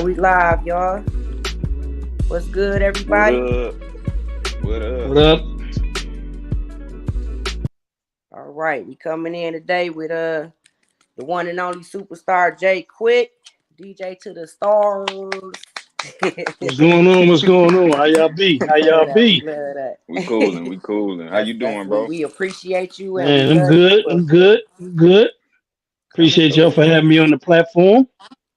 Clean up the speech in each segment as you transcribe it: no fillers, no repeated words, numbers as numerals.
And we live, y'all. What's good, everybody? What up? What up? All right, we coming in today with the one and only superstar Jay Kwik, DJ to the stars. What's going on? What's going on? How y'all be? We How love y'all that. We be? love that. We coolin'. How you That's doing, what bro? we appreciate you and we Man, I'm love good. you. I'm good. I'm good. Coming Appreciate y'all through. for having me on the platform.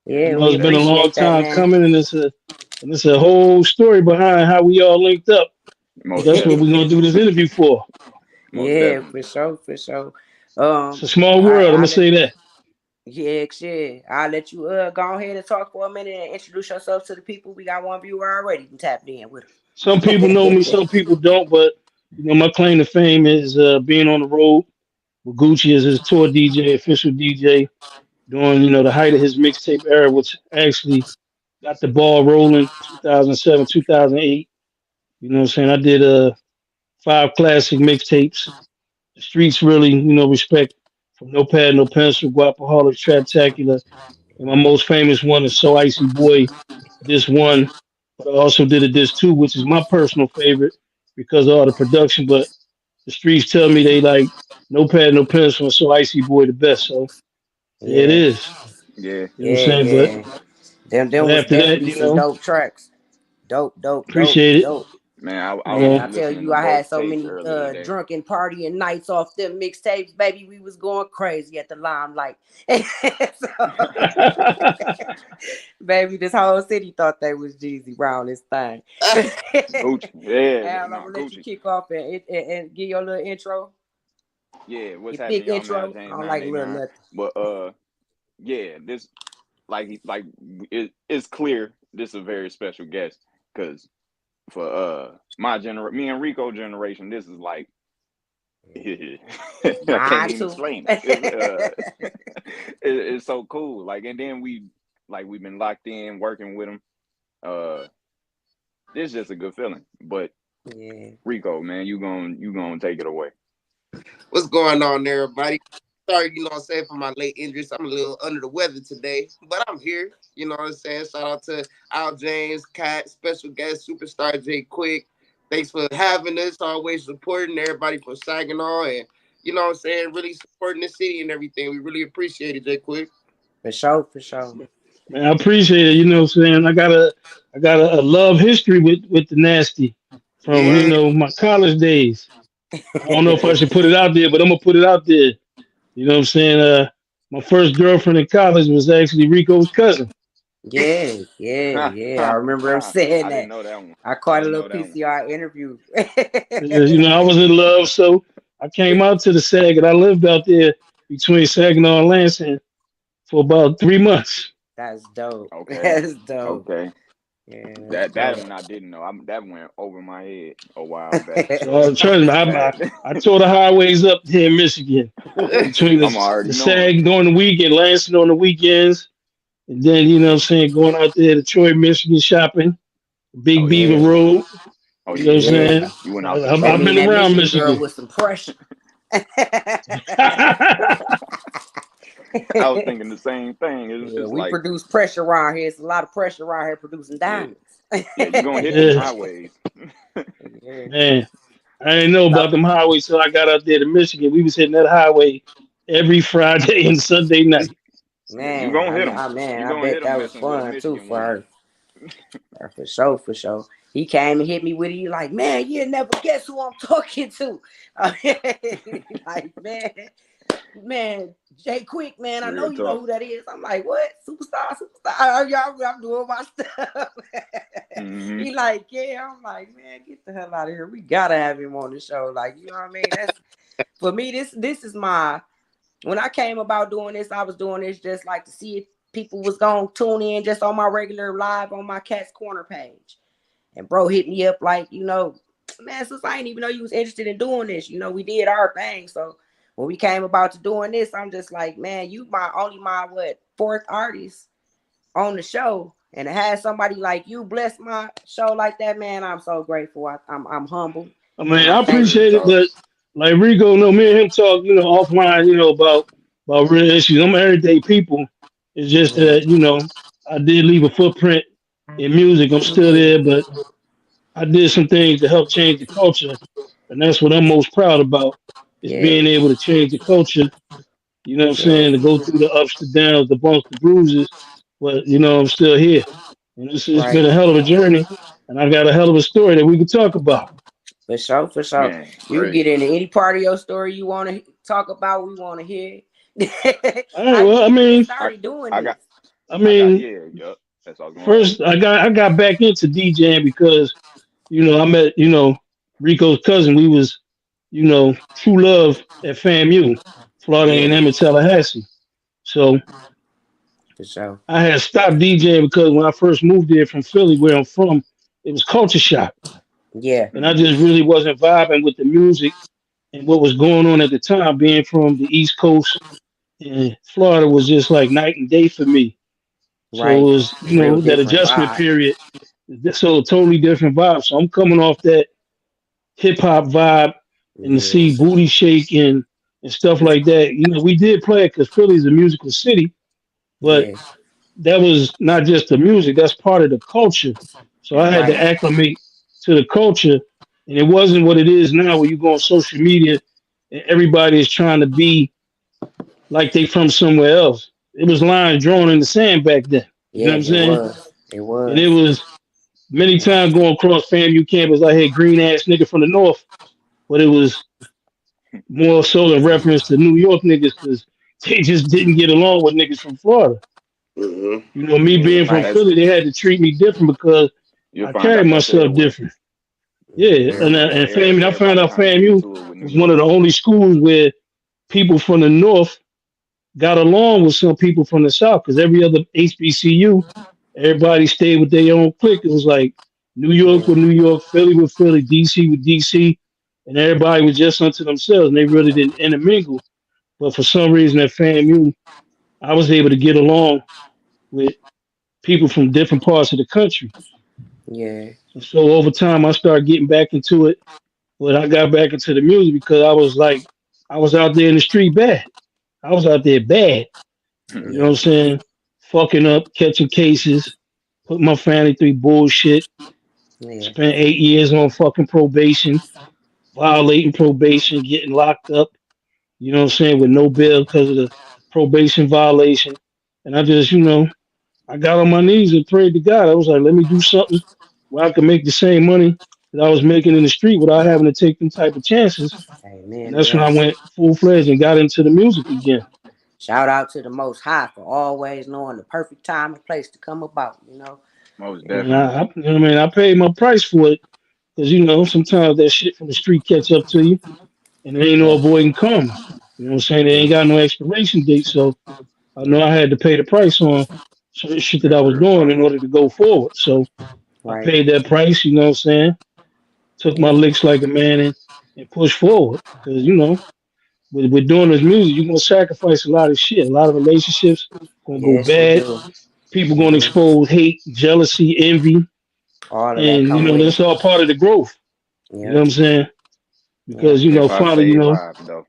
I Yeah, know we it's been a long appreciate that, time man. coming, and it's a whole story behind how we all linked up. But Most that's what we're definitely. gonna do this interview for. Most Yeah, definitely. for sure. It's a small world. I'm I gonna let say that. Yeah, shit. I'll let you go ahead and talk for a minute and introduce yourself to the people. We got one viewer already tapped in with Some people know me, us. some people don't. But my claim to fame is being on the road with Gucci as his tour DJ, official DJ, during the height of his mixtape era, which actually got the ball rolling 2007, 2008. You know what I'm saying? I did 5 classic mixtapes. The streets really, respect from No Pad, No Pencil, Guapaholic, Traptacular. And my most famous one is So Icy Boy, this one. But I also did a this too, which is my personal favorite because of all the production. But the streets tell me they like No Pad, No Pencil, and So Icy Boy the best. So there it Yeah, is. Yeah. You know what I'm saying? yeah. Them But was after that, definitely some dope tracks. appreciate it. Dope. Man, I Man, was I Uh, tell listening you, to I had both so tapes many earlier today. drunken partying nights off them mixtapes, baby. We was going crazy at the Limelight. Baby, this whole city thought they was Jeezy around this thing. Gucci. Yeah, I'm no, gonna let you Gucci. kick off and give your little intro, Yeah, what's your happening, big y'all, man? intro. I James don't like little 989. nothing. But yeah, this like it's clear this is a very special guest because for me and Rico generation, this is like I can't Mine even too. explain it. It's so cool. Like, and then we've been locked in working with him. Uh, it's just a good feeling. But Yeah. Rico, man, you gonna take it away. What's going on there, everybody? Sorry, what I'm saying, for my late injuries. I'm a little under the weather today, but I'm here. You know what I'm saying? Shout out to Al James, Cat, special guest, superstar Jay Kwik. Thanks for having us, always supporting everybody from Saginaw and, what I'm saying, really supporting the city and everything. We really appreciate it, Jay Kwik. For sure. Man, I appreciate it. You know what I'm saying? I got a love history with the nasty from Yeah. my college days. I don't know if I should put it out there, but I'm gonna put it out there. You know what I'm saying? My first girlfriend in college was actually Rico's cousin. Yeah. I remember him saying I didn't that. know that one. I I caught a didn't little know that one. PCR interview. I was in love, so I came out to the Sag, and I lived out there between Saginaw and Lansing for about 3 months. That's dope. Okay, That's dope. okay. Yeah, that's That dope. one I didn't know. That went over my head a while back. So So trust me, I tore the highways up here in Michigan between I'm already the knowing. Sag during the weekend, Lansing on the weekends. And then, what I'm saying, going out there to Troy, Michigan shopping, Oh Big Beaver yeah. Yeah, Road. Oh You know what I'm yeah. yeah. saying? You went out to I've That I've Troy. mean been that around Michigan girl Michigan. with some pressure. I was thinking the same thing. Yeah, It's we like, produce pressure around here. It's a lot of pressure around here producing yeah, diamonds. yeah, you're gonna hit them Yeah, highways. Yeah. man. I didn't know So, about them highways till I got out there to Michigan. We was hitting that highway every Friday and Sunday night. Yeah, you man, gonna hit them. man, You I gonna hit bet them that was messing with a fun too Michigan for woman. her. For sure, for sure. He came and hit me with it. He like, man, you never guess who I'm talking to. Like, man, Jay Kwik, man, I know Real you know talk. who that is. I'm like, what? Superstar. I'm doing my stuff. Hmm. He like, yeah. I'm like, man, get the hell out of here. We gotta have him on the show. Like, you know what I mean? That's for me. This is my. When I came about doing this, I was doing this just like to see if people was gonna tune in just on my regular live on my Cat's Corner page. And bro hit me up like, man, since I didn't even know you was interested in doing this, we did our thing. So when we came about to doing this, I'm just like, man, you my fourth artist on the show. And to have somebody like you bless my show like that, man, I'm so grateful. I'm humble I and mean, I I thank you. appreciate it, So but like Rico, me and him talk, offline, about real issues. I'm everyday people. It's just yeah, that, I did leave a footprint in music. I'm still there, but I did some things to help change the culture, and that's what I'm most proud about is Yeah, being able to change the culture. You know what I'm yeah, saying? To go through the ups, the downs, the bumps, the bruises, but I'm still here, and it's right. been a hell of a journey, and I got a hell of a story that we can talk about. For sure, for sure. Man, You can great. get into any part of your story you want to talk about. We want to hear it. All right, How you well, even get I started doing I this? got I I got mean, yeah, yup. That's what I was gonna ask. first I got back into DJing because I met Rico's cousin. We was true love at FAMU, Florida Yeah, A&M in Tallahassee. So for sure. I had stopped DJing because when I first moved there from Philly, where I'm from, it was culture shock, Yeah, and I Mm-hmm. just really wasn't vibing with the music and what was going on at the time. Being from the East Coast, and Florida was just like night and day for me. So right. it was, Real that different adjustment vibe. period. So a totally different vibe. So I'm coming off that hip hop vibe, and to Yeah, see booty shake and stuff like that. We did play it because Philly's a musical city, but yeah, that was not just the music, that's part of the culture. So I had Mm-hmm. to right. acclimate to the culture. And it wasn't what it is now where you go on social media and everybody is trying to be like they from somewhere else. It was lines drawn in the sand back then. You know Yeah, what I'm it saying? was. It And it was. was many times going across FAMU campus, I had green ass nigga from the north, but it was more so in reference to New York niggas because they just didn't get along with niggas from Florida. Mm-hmm. Me Yeah, being from Right. that's Philly, they had to treat me different because you'll I find carried out that's myself everywhere. different. Yeah, Yeah. and I found Everybody out kind of get FAMU into it with New was one of York. the only schools where people from the north got along with some people from the south because every other HBCU, everybody stayed with their own clique. It was like New York Yeah. with New York, Philly with Philly, DC with DC, and everybody was just unto themselves and they really didn't intermingle. But for some reason at FAMU, I was able to get along with people from different parts of the country. Yeah. And so over time, I started getting back into it. But I got back into the music because I was out there in the street bad. I was out there bad. You know what Yeah. I'm saying? Fucking up, catching cases, put my family through bullshit. Yeah. Spent 8 years on fucking probation, violating probation, getting locked up. You know what I'm saying? With no bail because of the probation violation. And I just, I got on my knees and prayed to God. I was like, let me do something where I can make the same money that I was making in the street without having to take them type of chances. And Amen to that's when I that. went full fledged and got into the music again. Shout out to the Most High for always knowing the perfect time and place to come about. You know. Most And definitely. you know what I mean, I paid my price for it because sometimes that shit from the street catch up to you, and there ain't no Yeah. avoiding karma. You know what I'm saying? They ain't Yeah. got no expiration date, so I know I had to pay the price on certain shit that I That's was real doing talk. in order to go forward. So I Right. paid that price. You know what I'm saying? Took my Yeah. licks like a man and pushed forward because with doing this music, you're gonna sacrifice a lot of shit. A lot of relationships gonna go Yes, you bad. do. People gonna Hmm. expose hate, jealousy, envy, All of that and come with it. that's all part of the growth. You know Yeah. what I'm saying? Yeah. Because Hip hop finally, save lives though.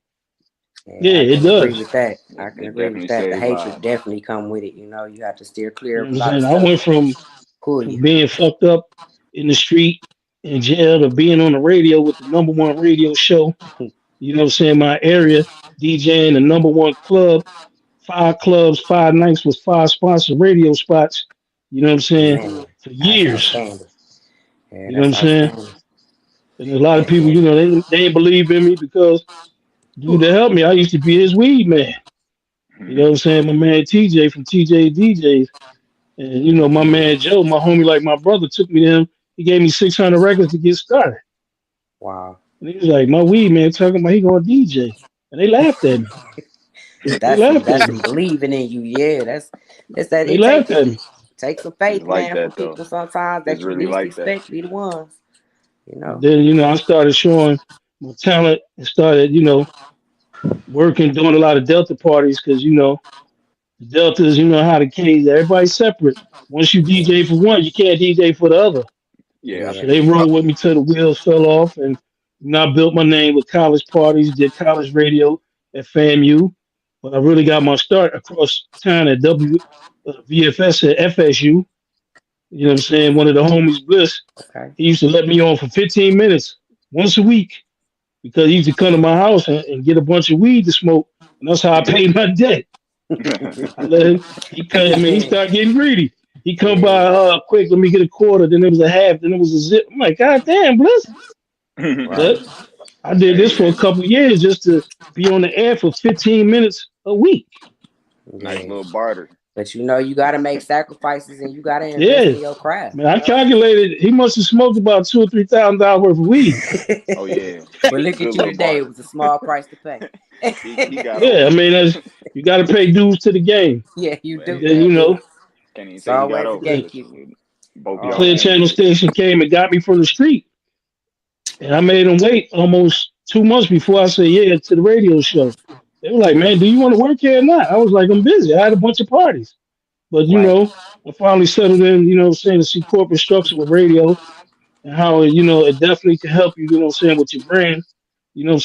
yeah, Yeah, I it can agree does. with that. I can It agree with definitely that. The save hatred lives. definitely come with it. You know, you have to steer clear You know of a what I'm lot of saying? I stuff. went Pull from you. being fucked up in the street in jail to being on the radio with the number one radio show. You know what I'm saying? My area, DJing the number one club, 5 clubs, 5 nights with 5 sponsored radio spots. You know what I'm saying? Man, For that's years. outstanding. Yeah, You know what that's I'm saying? outstanding. And a lot of people, And they ain't believe in me because dude to help me, I used to be his weed man. You know what I'm saying? My man TJ from TJ DJs. And my man Joe, my homie, like my brother, took me to him. He gave me 600 records to get started. wow, And he was like, my weed man talking about he gonna DJ. And they laughed at me. They laughed that's at some me. believing in you. Yeah, that's that. They It laughed at me. takes some It's faith, like man, from that though. people sometimes It's that you really least like that. expect be the ones. You But know. then, I started showing my talent and started, working, doing a lot of Delta parties because, the Deltas, how the K's, everybody's separate. Once you Yeah, DJ for one, you can't DJ for the other. Yeah, I yeah, So they feel you. rolled with me till the wheels fell off. And I built my name with college parties, did college radio at FAMU. But I really got my start across town at VFS at FSU. You know what I'm saying? One of the homies, Bliss, Okay. he used to let me on for 15 minutes once a week because he used to come to my house and get a bunch of weed to smoke. And that's how I paid my debt. I let him, he cut, I mean, he started getting greedy. He come Yeah. by, quick, let me get a quarter. Then it was a half. Then it was a zip. I'm like, God damn, Bliss. Right. But I did this Hey, for a couple of years just to be on the air for 15 minutes a week. nice Yeah. little barter. But you know, you got to make sacrifices and you got to invest Yeah. in your craft. Man, You I know. calculated he must have smoked about $2,000 or $3,000 worth of weed. Oh yeah, But look good at you little today. It barter. was a small price to pay. He got Yeah, I over. mean, that's, you got to pay dues to the game. Yeah, you Well, do. Then, You you do. know, can't even It's say he got always a over, the, but gatekeeper. both of the y'all Clear Always. came Channel together. station came and got me from the street. And I made them wait almost 2 months before I said yeah to the radio show. They were like, Yeah. man, do you want to work here or not? I was like, I'm busy. I had a bunch of parties. But, Right. I finally settled in, saying to see corporate structure with radio and how, it definitely can help you, with your brand,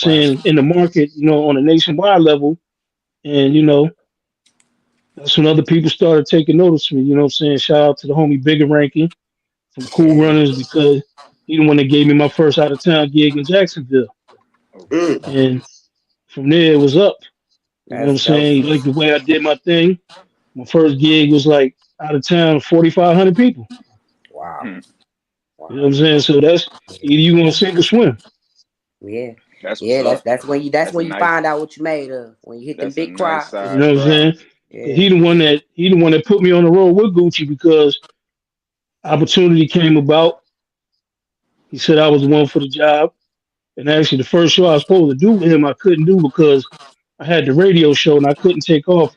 Right. in the market, on a nationwide level. And, that's when other people started taking notice of me, Shout out to the homie Bigger Ranking from Cool Yeah. Runners because he the one that gave me my first out of town gig in Jacksonville. Okay. Mm. And from there it was up. That's dope. He liked the way I did my thing. My first gig was like out of town, 4,500 people. Wow. Hmm. You know what Wow. I'm saying? So that's either you gonna sink or swim. Yeah. That's what's Yeah. up. That's That's a when you nice. find out what you made of. When you hit them That's a big nice crowds. You size know what I'm crowd. saying? Cause Yeah. he the one that put me on the road with Gucci because opportunity came about. He said I was the one for the job. And actually the first show I was supposed to do with him I couldn't do because I had the radio show and I couldn't take off,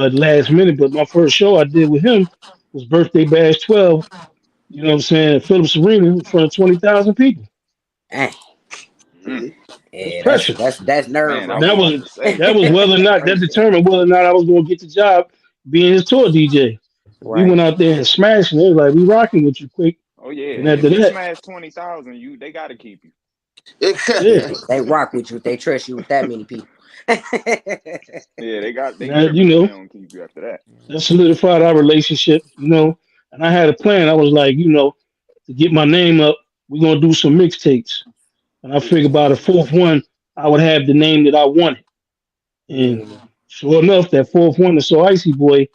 at the last minute. But my first show I did with him was Birthday Bash 12, you know what I'm saying, at Phillips Arena in front of 20,000 people. Dang. Hmm. Mhm. That's Yeah. That's pressure. that's that's nerve Man, I And was wracking. about to say. that was whether or not that Right there. determined whether or not I was going to get the job being his tour DJ. We Right. went out there and smashed, and they was like, "We rocking with you, quick." Oh yeah, Then if after you that, smash 20,000, they gotta keep you. yeah, They rock with you if they trust you with that many people. Yeah, and they that tripping if they don't keep you after that. that solidified our relationship, And I had a plan. I was like, to get my name up, we're gonna do some mixtapes, and I figured Yeah. by the fourth one, I would have the name that I wanted. And Yeah. sure enough, that fourth one, the So Icy Boy,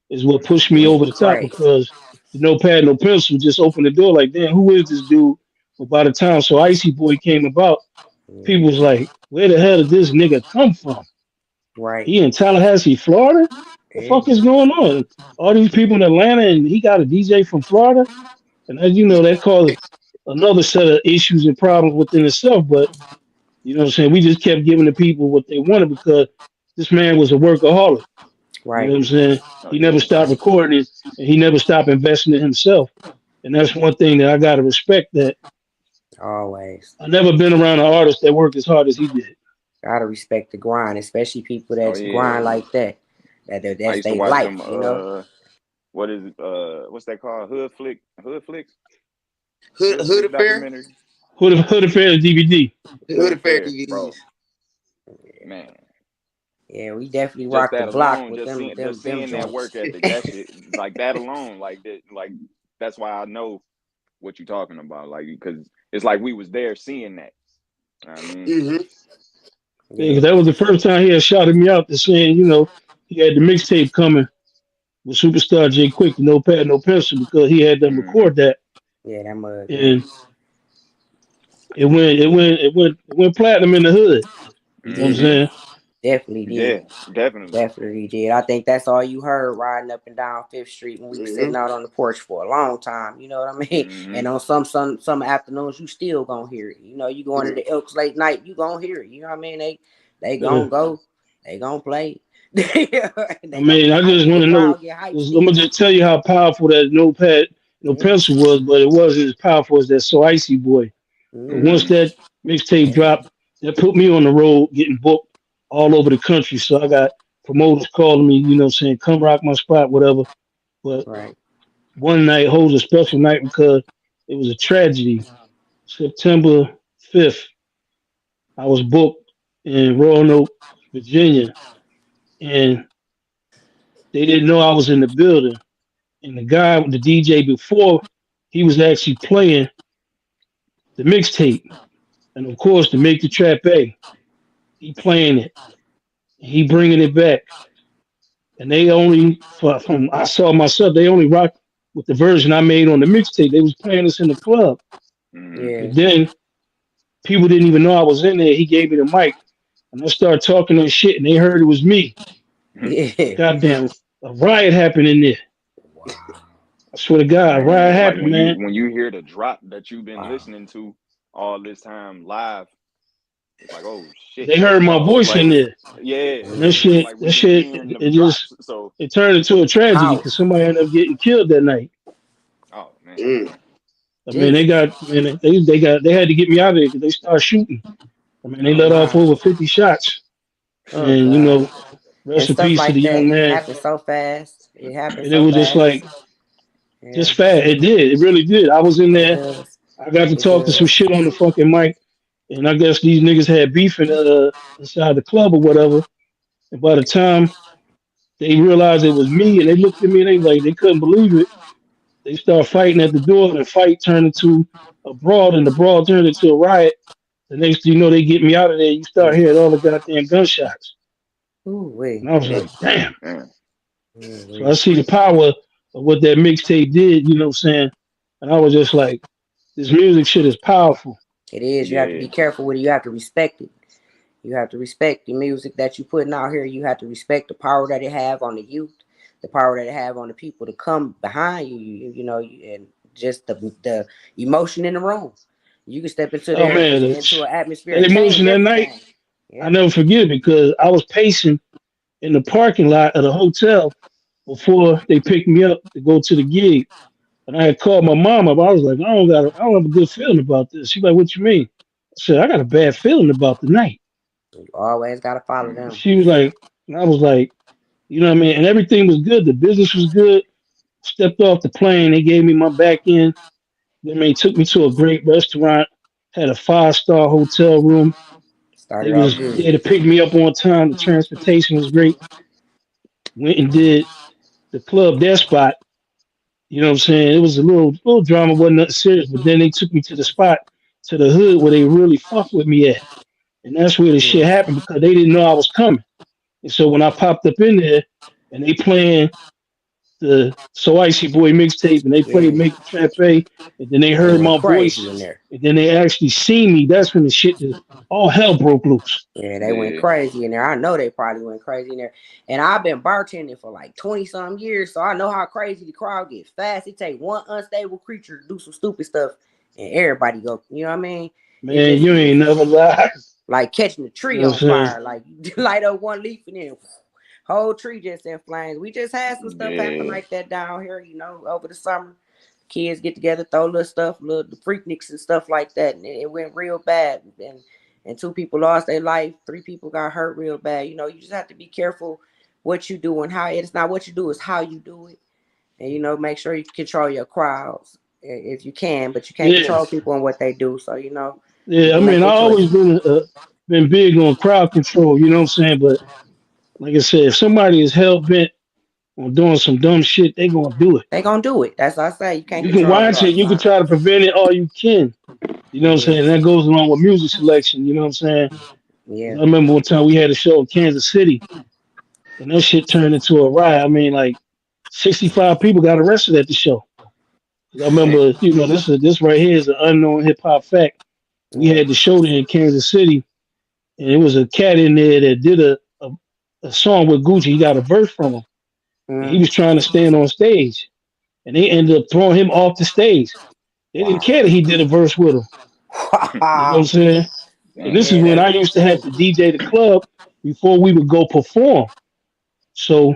is what pushed me Went over the top crazy. because the No Pad No Pencil just opened the door like, damn, who is this dude? But by the time So Icy Boy came about, Yeah. people was like, where the hell did this nigga come from? Right. He in Tallahassee, Florida? The Yeah. fuck is going on? All these people in Atlanta and he got a DJ from Florida? And as you know, that caused another set of issues and problems within itself. But you know what I'm saying? We just kept giving the people what they wanted because this man was a workaholic. You know Right. what I'm saying? Oh He never yeah. stopped Right. recording it, and he never stopped investing in himself. And that's one thing that I gotta respect. That Always. I never been around an artist that worked as hard as he did. Gotta respect the grind, especially people Oh that grind yeah. like that. I That's used to their watch life, them. you know? What is it? What's that called? Hood flicks, Hood hood Hood flick Affair, documentary. Hood Affairs DVD. Hood Hood Affair Affair, bro. DVDs. Man, Yeah, we definitely just rock the that block alone, with just them seeing, them just them seeing that joints. work ethic, that shit, like that alone, like that, like that's why I know what you're talking about, like because it's like we was there seeing that. I mean, Mm-hmm. Yeah, 'cause Yeah. that was the first time he had shouted me out to saying, he had the mixtape coming with Superstar J Quick, No Pad No Pencil, because he had them mm-hmm, record that, Yeah, that mug, man. and it went platinum in the hood. You know what I'm Did. mm-hmm, saying? Definitely did. yeah, definitely. Definitely did. I think that's all you heard riding up and down Fifth Street when we were Mm-hmm. sitting out on the porch for a long time. You know what I mean? Mm-hmm. And on some afternoons, you still gonna hear it. You know, you going to the Elks late night, you gonna hear it. You know what I mean? They Yeah. gonna go, they gonna play, I they gonna mean, get I hyped. just want The to know. crowd get hyped 'Cause I'm gonna still. just tell you how powerful that Notepad, no Yeah. pencil was, but it wasn't as powerful as that So Icy Boy. Cause Mm-hmm. once Mm-hmm. that mixtape dropped, that put me on the road, getting booked all over the country. So I got promoters calling me, saying come rock my spot, whatever. But Right. one night holds a special night because it was a tragedy. September 5th, I was booked in Roanoke, Virginia, and They didn't know I was in the building. And the DJ before, he was actually playing the mixtape. And of course, to make the trap A, he playing it. He bringing it back. And they only, from I saw myself, they only rocked with the version I made on the mixtape. They was playing this in the club. Mm-hmm. Yeah. And then people didn't even know I was in there. He gave me the mic. And I started talking that shit, and they heard it was me. Yeah. Goddamn, a riot happened in there. Wow. I swear to God, a riot Man, like happened, man. when you hear the drop that you've been Wow. listening to all this time live, it's like, oh shit, They heard my pause. voice in Like, there. yeah, And that it's shit, like that we've been shit, hearing them it just, drops. So, it turned into a tragedy How? because somebody ended up getting killed that night. oh man, Mm. I mean, Jesus. they had to get me out of there because they started shooting. I mean, they oh let off Wow. man, over 50 shots. Oh And, you God. know, And rest in stuff peace to like the young that man. happens so fast. It happens And it so was just fast. like, Yeah. just fast. It did. It really did. I was in It there. does. I got to It talk to some does. shit on the fucking mic. And I guess these niggas had beef inside the club or whatever. And by the time they realized it was me and they looked at me and they couldn't believe it. They started fighting at the door and the fight turned into a brawl and the brawl turned into a riot. The next thing you know, they get me out of there. You start hearing all the goddamn gunshots. Ooh And wee. I was like, damn. man, Ooh So I wee. see the power of what that mixtape did, you know what I'm saying? And I was just like, this music shit is powerful. It is. You have to yeah, be careful with it. You have to respect it. You have to respect the music that you putting out here. You have to respect the power that it have on the youth, the power that it have on the people to come behind you. And just the emotion in the room. You can step into Oh there man, into an atmosphere that and change emotion that night, everything. I Yeah. never forget it because I was pacing in the parking lot of the hotel before they picked me up to go to the gig. And I had called my mom up. I was like, I don't have a good feeling about this. She's like, what you mean? I said, I got a bad feeling about the night. You always gotta follow mm, them. She was like, and I was like, you know what I mean? And everything was good. The business was good. Stepped off the plane. They gave me my back end. They took me to a great restaurant. Had a 5-star hotel room. They Started off was mm, good. there to pick me up on time. The transportation was great. Went and did the club their spot. You know what I'm saying? It was a little drama, wasn't nothing serious. But then they took me to the spot, to the hood where they really fucked with me at. And that's where the shit Yeah. happened because they didn't know I was coming. And so when I popped up in there and they playing the So Icy Boy mixtape and they played Yeah. Make the Trap A, and then they They heard went my crazy voice, in there. and then they actually seen me. That's when the shit, all hell broke loose. Yeah, they went yeah, crazy in there. I know they probably went crazy in there. And I've been bartending for like 20 some years, so I know how crazy the crowd gets fast. It take one unstable creature to do some stupid stuff and everybody go, you know what I mean? It Man, just you ain't is never lied. like catching a You tree know what on I'm saying? fire. Like you light up one leaf and then whole tree just in flames. We just had some stuff happen yeah, like that down here, over the summer. Kids get together, throw little stuff, little the freakniks and stuff like that, and it went real bad. And two people lost their life, three people got hurt real bad. You just have to be careful what you do and how. It's not what you do, it's how you do it. And make sure you control your crowds if you can, but you can't Yeah, control people and what they do. So yeah. I people make mean, I their always choices. been big on crowd control. You know what I'm saying? But like I said, if somebody is hell bent on doing some dumb shit, they gonna do it. They gonna do it. That's what I say. You can't You can control watch it. You can thoughts. try to prevent it all you can. You know what I'm Yeah, saying? And that goes along with music selection. You know what I'm saying? yeah. I remember one time we had a show in Kansas City, and that shit turned into a riot. I mean, like 65 people got arrested at the show. 'Cause I damn, remember, this right here is an unknown hip hop fact. We Yeah. had the show there in Kansas City, and it was a cat in there that did a song with Gucci. He got a verse from him, and he Mm. was trying to stand on stage, and they ended up throwing him off the stage. They didn't Wow. care that he did a verse with him. You know what I'm saying? And damn, this is Yeah, when I that's used to have to crazy. DJ the club before we would go perform. So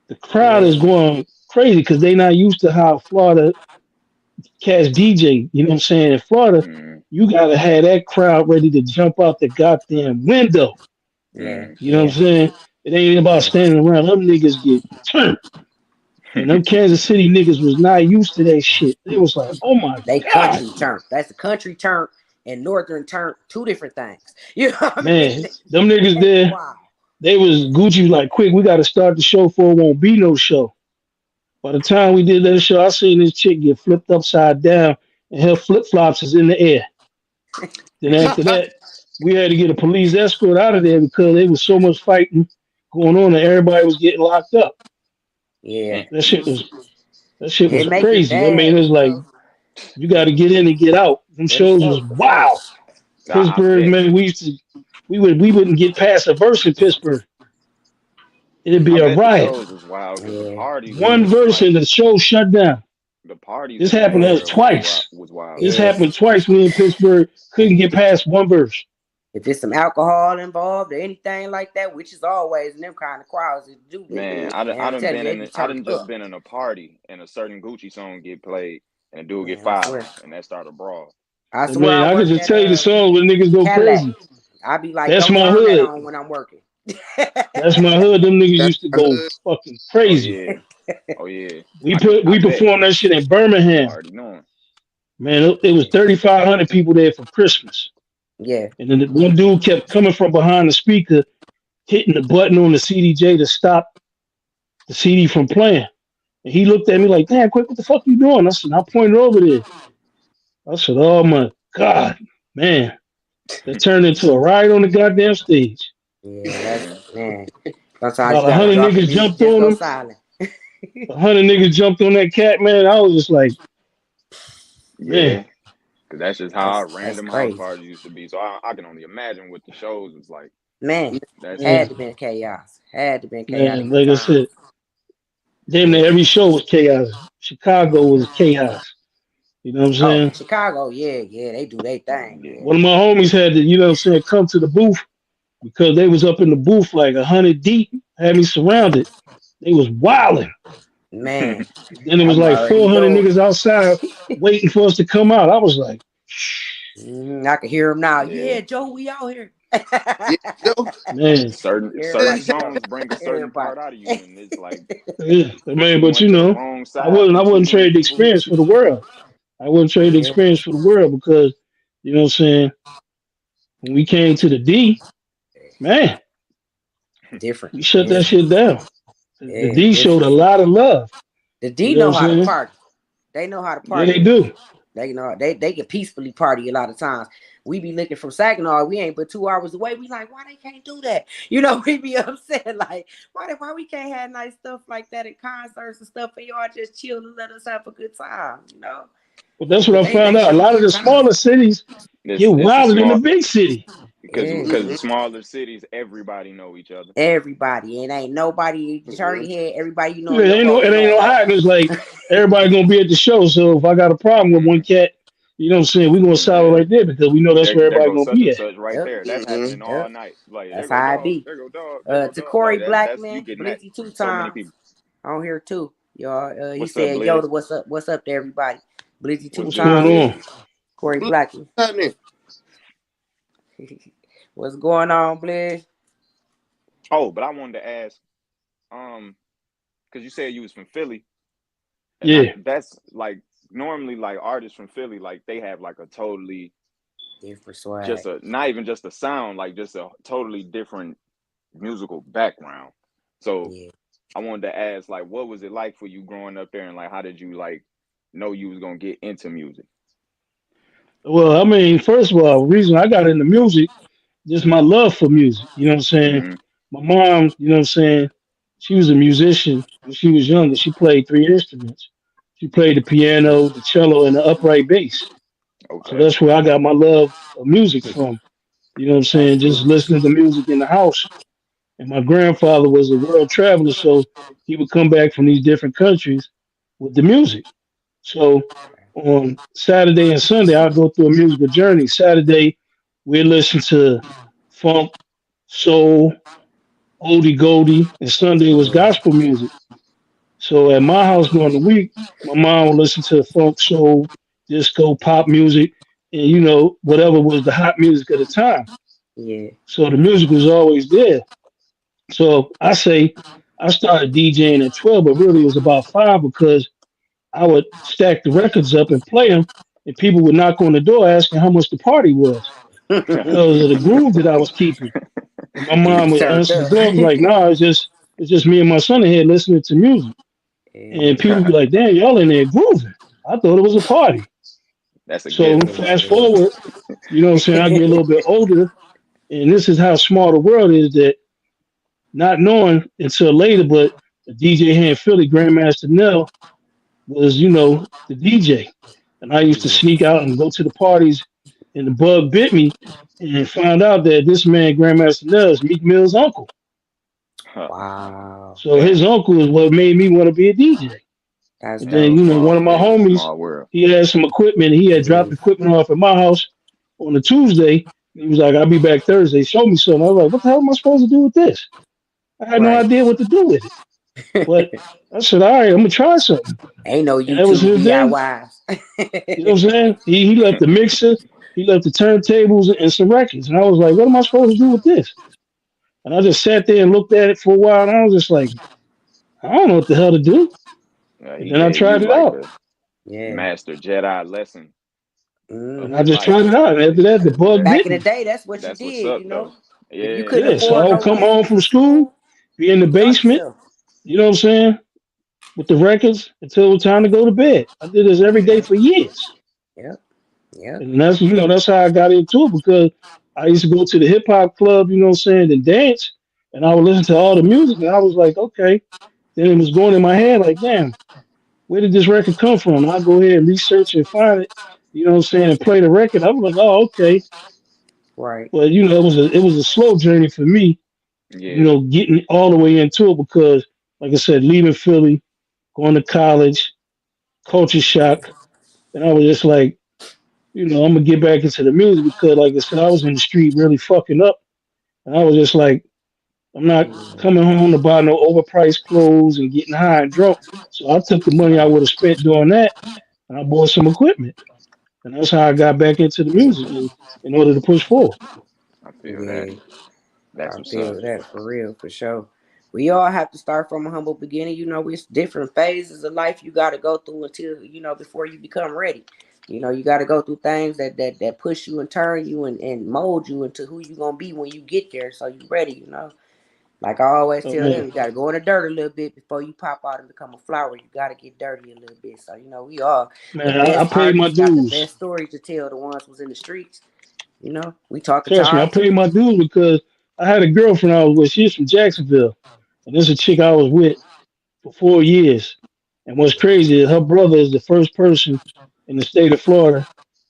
the crowd is Yeah, going crazy because they not used to how Florida cats DJ. You know what I'm saying? In Florida, mm, you gotta have that crowd ready to jump out the goddamn window. yeah, mm, You know what yeah, I'm saying? It ain't about yeah. standing around. Them niggas get turned. And them Kansas City niggas was not used to that shit. They was like, oh my They God, country turn. That's a country turn and northern turn. Two different things. You know what I mean? man, them niggas That's there, wild. they was Gucci was like, quick, we got to start the show for it won't be no show. By the time we did that show, I seen this chick get flipped upside down and her flip flops is in the air. Then after that, we had to get a police escort out of there because there was so much fighting going on and everybody was getting locked up. Yeah, Man, That shit was that shit it was make it crazy. I mean, bad, it was like you got to get in and get out. Them for shows was sure, for sure. wow. I Pittsburgh, bet. man, we wouldn't get past a verse in Pittsburgh. It'd I be a bet the riot. shows was wild because the Yeah, parties One was verse like and the show shut down. the parties This in that happened to man, us era was twice. was wild This too. yeah. happened twice. We in Pittsburgh couldn't get past one verse. If it's some alcohol involved or anything like that, which is always in them kind of crowds that do that, Man, man, I I'm done telling you, been they in be it. I turned done just up. been in a party and a certain Gucci song get played and a dude get Man, I fired swear. and that started a brawl. I I swear mean, I I could worked just at tell you the songs where niggas go Cadillac. crazy. I be like, That's don't my turn that hood. on when I'm working. That's my hood. Them niggas That's used to my go hood. fucking Oh crazy. yeah, oh yeah. I We bet performed that shit in I Birmingham. already know him. Man, it was 3,500 people there for Christmas. Yeah, And then the one dude kept coming from behind the speaker, hitting the button on the CDJ to stop the CD from playing. And he looked at me like, damn, quick, what the fuck you doing? I said, I pointed over there. I said, oh my God, man. That turned into a riot on the goddamn stage. yeah, that's Man, man. Sometimes About you a gotta hundred drop the niggas music, jumped just on go him. silent. 100 niggas jumped on that cat, man. I was just like, man, yeah, because that's just how our That's random house crazy, parties used to be. So I can only imagine what the shows was like. man. That's man, Had to crazy. been chaos. Had to been chaotic man. at Like I times. said, damn Yeah. near every show was chaos. Chicago was chaos. You know what I'm Oh, saying? Chicago, yeah, yeah, they do their thing, Yeah, yeah. One of my homies had to, come to the booth because they was up in the booth like 100 deep, had me surrounded. They was wilding. Man, Then it was I'm like already 400 know niggas outside waiting for us to come out. I was like, I can hear him now. yeah. Yeah, Joe, we out here. Yeah, Joe. man, Certain Everybody jump. songs bring a certain Everybody. part out of you, and it's like yeah, if man. you But went to the wrong side I for too wouldn't many trade the people, experience for the world. I wouldn't trade the Yeah, experience for the world because you know what I'm saying. When we came to the D, man, different. we shut Yeah, that shit down. The yeah, D showed different. a lot of love. The You D know know what how to I'm saying? party. They know how to Yeah, they party. do. They know they can peacefully party a lot of times. We be looking from Saginaw. We ain't but 2 hours away. We like, why they can't do that? You know, we be upset like, why we can't have nice stuff like that at concerts and stuff, and y'all just chill and let us have a good time. You know, But that's what but I they found out. A show lot of good the time. smaller cities get it's a wilder than the small big city. Yeah, because Mm-hmm. the smaller cities, everybody know each other. everybody and ain't nobody turn Mm-hmm. your head. Everybody you know Yeah, in your car, it you ain't know no them all. hiding. It's like everybody gonna be at the show. So if I got a problem with one Hmm. cat, you know what I'm saying, we gonna solve it Man, right there because we know that's where there everybody goes gonna such be and at. such right Yep, there. That's Mm-hmm. happening all yep. night. Like That's how it be. there go dog, there go To dog. Like Corey that's you Blackman, getting that Blizzy two so many times people. on here too. Y'all, he What's up, said, "Yo, Blizz? what's up to everybody?" Blizzy two What's What's good, going times, Blizz? on? Corey What's Blackman. happening? What's going on, Blizz? Oh, but I wanted to ask, um, because you said you was from Philly, and Yeah. that's like normally like artists from Philly, like they have like a totally Different swag. just a not even just a sound, like just a totally different musical background. So Yeah. I wanted to ask, like, what was it like for you growing up there, and like, how did you like know you was gonna get into music? Well, I mean, first of all, the reason I got into music, just my love for music. You know what I'm saying? Hmm. My mom, you know what I'm saying, she was a musician when she was younger. She played three instruments. She played the piano, the cello, and the upright bass. So Okay. that's where I got my love of music from. You know what I'm That's saying? Just true. listening to music in the house. And my grandfather was a world traveler, so he would come back from these different countries with the music. So on Saturday and Sunday, I'll go through a musical journey. Saturday, we listen to funk, soul, oldie goldie, and Sunday was Yeah. gospel music. So at my house during the week, my mom would listen to funk, soul, disco, pop music, and whatever was the hot music at the time. Yeah. So the music was always there. So I say I started DJing at 12, but really it was about 5 because I would stack the records up and play them, and people would knock on the door asking how much the party was because of the groove that I was keeping. And my Get mom you would turned answer the up. door, was like, "Nah, it's just me and my son in here listening to music." And Yeah, people be like, "Damn, y'all in there grooving." I thought it was a party. That's a So given. fast yeah, forward, I get a little bit older, and this is how small the world is, that not knowing until later, but the DJ here in Philly, Grandmaster Nell, was, the DJ. And I used to yeah. sneak out and go to the parties, and the bug bit me, and found out that this man, Grandmaster Nell, is Meek Mill's uncle. Huh. Wow, So his Damn. uncle is what made me want to be a DJ. that's And then, dope. one of my It is a homies, small world. he had some equipment. He had Yeah, dropped equipment off at my house on a Tuesday. He was like, "I'll be back Thursday. Show me something." I was like, "What the hell am I supposed to do with this?" I had no right. idea what to do with it. But I said, "All right, I'm gonna try something." Ain't no And that was YouTube his thing. DIYs. You know what I'm saying? He left the mixer, he left the turntables and some records. And I was like, "What am I supposed to do with this?" And I just sat there and looked at it for a while, and I was just like, "I don't know what the hell to do." And He then I gave tried you it like out. the Yeah. master Jedi lesson And of I Hmm. just life. tried it out. And after that, the bug That's Back bit in the me. day, that's what you that's what's did, up you know. though. If you Yeah, couldn't Yeah, so I afford would no come home lessons from in school, school, be in the you taught basement, yourself. you know what I'm saying, with the records until it was time to go to bed. I did this every day Yep, for years. yep, yep. And that's how I got into it, because I used to go to the hip hop club, you know what I'm saying, and dance, and I would listen to all the music, and I was like, okay. Then it was going in my head like, damn, where did this record come from? I'll go ahead and research and find it, you know what I'm saying, and play the record. I was like, oh, okay. Right. But it was a slow journey for me, yeah, getting all the way into it, because, like I said, leaving Philly, going to college, culture shock, and I was just like, I'm gonna get back into the music, because, like I said, I was in the street really fucking up, and I was just like, I'm not Yeah. coming home to buy no overpriced clothes and getting high and drunk. So I took the money I Right. would have spent doing that, and I bought some equipment, and that's how I got back into the music, in order to push forward. I feel that. Yeah. That's I what's up. feel that for real, for sure. We all have to start from a humble beginning. It's different phases of life you got to go through until, before you become ready. You got to go through things that push you and turn you and mold you into who you going to be when you get there. So you ready. Like I always Oh tell them, man, you got to go in the dirt a little bit before you pop out and become a flower. You got to get dirty a little bit. So, we all the man, I best paid my artists got the dues. best stories to tell, the ones who's in the streets. We talking to Trust me, I our paid my dues, because I had a girlfriend I was with. She's from Jacksonville, and this is a chick I was with for 4 years. And what's crazy is her brother is the first person in the state of Florida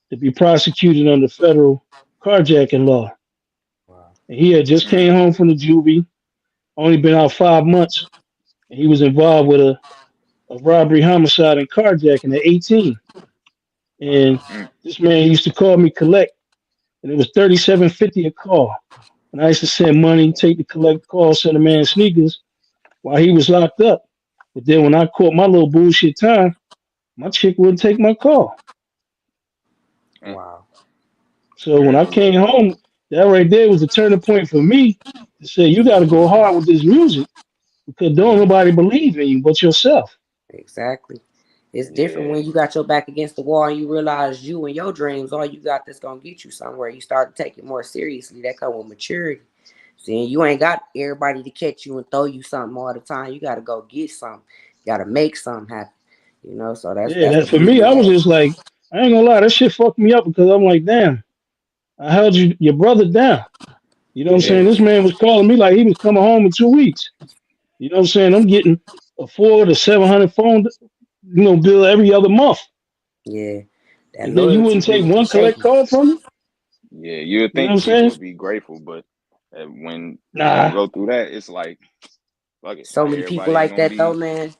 to be prosecuted under federal carjacking law. Wow. And he had just Mm, came home from the juvie, only been out 5 months, and he was involved with a robbery, homicide, and carjacking at 18. And Wow. mm, this man used to call me collect, and it was 37.50 a call. And I used to send money, take the collect call, send a man sneakers while he was locked up. But then when I caught my little bullshit time, my chick wouldn't take my call. mm. Wow. So when I Crazy came work. home, that right there was the turning point for me to say, you got to go hard with this music, because don't Yeah, nobody believe in you but yourself. exactly. It's different Yeah, when you got your back against the wall and you realize you and your dreams, all you got that's gonna get you somewhere. You start to take it more seriously. That come with maturity. See, you ain't got everybody to catch you and throw you something all the time. You gotta go get something. You gotta make something happen. So that's Yeah, that's that the for me, beauty I of was that. just like, I ain't gonna lie, that shit fucked me up, because I'm like, damn, I held your brother down. You know what I'm yeah. saying? This man was calling me like he was coming home in 2 weeks. You know what I'm saying? I'm getting a 400 to 700 phone, bill every other month, Yeah, that and then you loyalty wouldn't take get you one collect shaky. call from me. Yeah, you'd You know what think I'm people saying? would be grateful, but when you Nah, go through that, it's like fuck it. So Like many people everybody ain't like gonna that though, be man.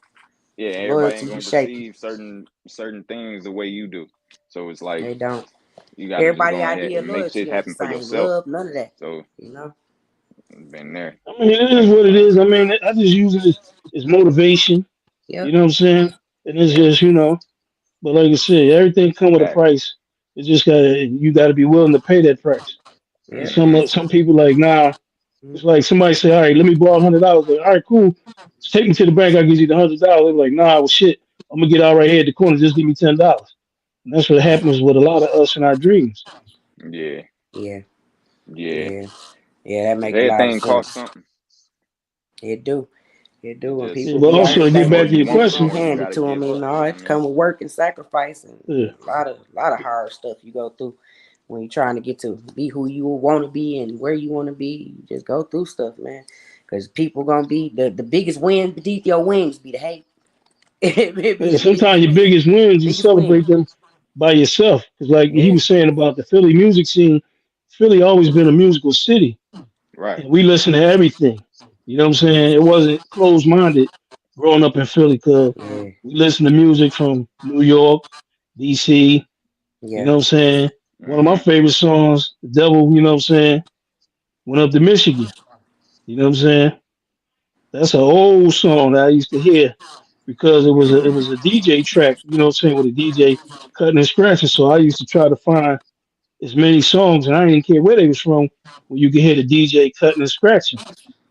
yeah, The everybody loyalty ain't be gonna shaky. receive certain things the way you do. So it's like They don't. you gotta just Everybody go ahead idea of and make shit loyalty ain't the happen for same. yourself. Love, none of that. So You know. been there. I mean, it is what it is. I mean, I just use it as motivation. You Yep. know what I'm saying? And it's Yep. just, but like I said, everything come with a Fact. price. It's just you gotta be willing to pay that price. And Yep. Hmm. some people like, nah. Mm. It's like somebody say, all right, let me borrow $100. Like, all right, cool. Just take me to the bank. I'll give you the $100. They're like, nah, well, shit. I'm gonna get out right here at the corner. Just give me $10. And that's what happens with a lot of us in our dreams. Yeah. Yeah. Yeah. Yeah. Yeah, that 'Cause make a lot of everything costs sense. something. It do. It It do. And just Yeah, people but be also acting to get think back or to you your want everything question, or you handed gotta to them. give You up. know, You know what it I come mean? with work and sacrifice and yeah, a lot of hard stuff you go through when you're trying to get to be who you want to be and where you want to be. You just go through stuff, man. Because people gonna be the biggest wind beneath your wings be the hate. It be yeah, the biggest sometimes your win. biggest wins you Biggest win. celebrate them by yourself. Because like he Yeah. was saying about the Philly music scene, Philly always been a musical city, Right. and we listen to everything. You know what I'm saying? It wasn't closed minded growing up in Philly because Yeah. we listen to music from New York, DC. You Yeah. know what I'm saying? One of my Hmm. favorite songs, The Devil, you know what I'm saying, went up to Michigan. You know what I'm saying? That's an old song that I used to hear because it was a DJ track, you know what I'm saying, with a DJ cutting and scratching. So I used to try to find as many songs and I didn't care where they was from when you could hear the DJ cutting and scratching.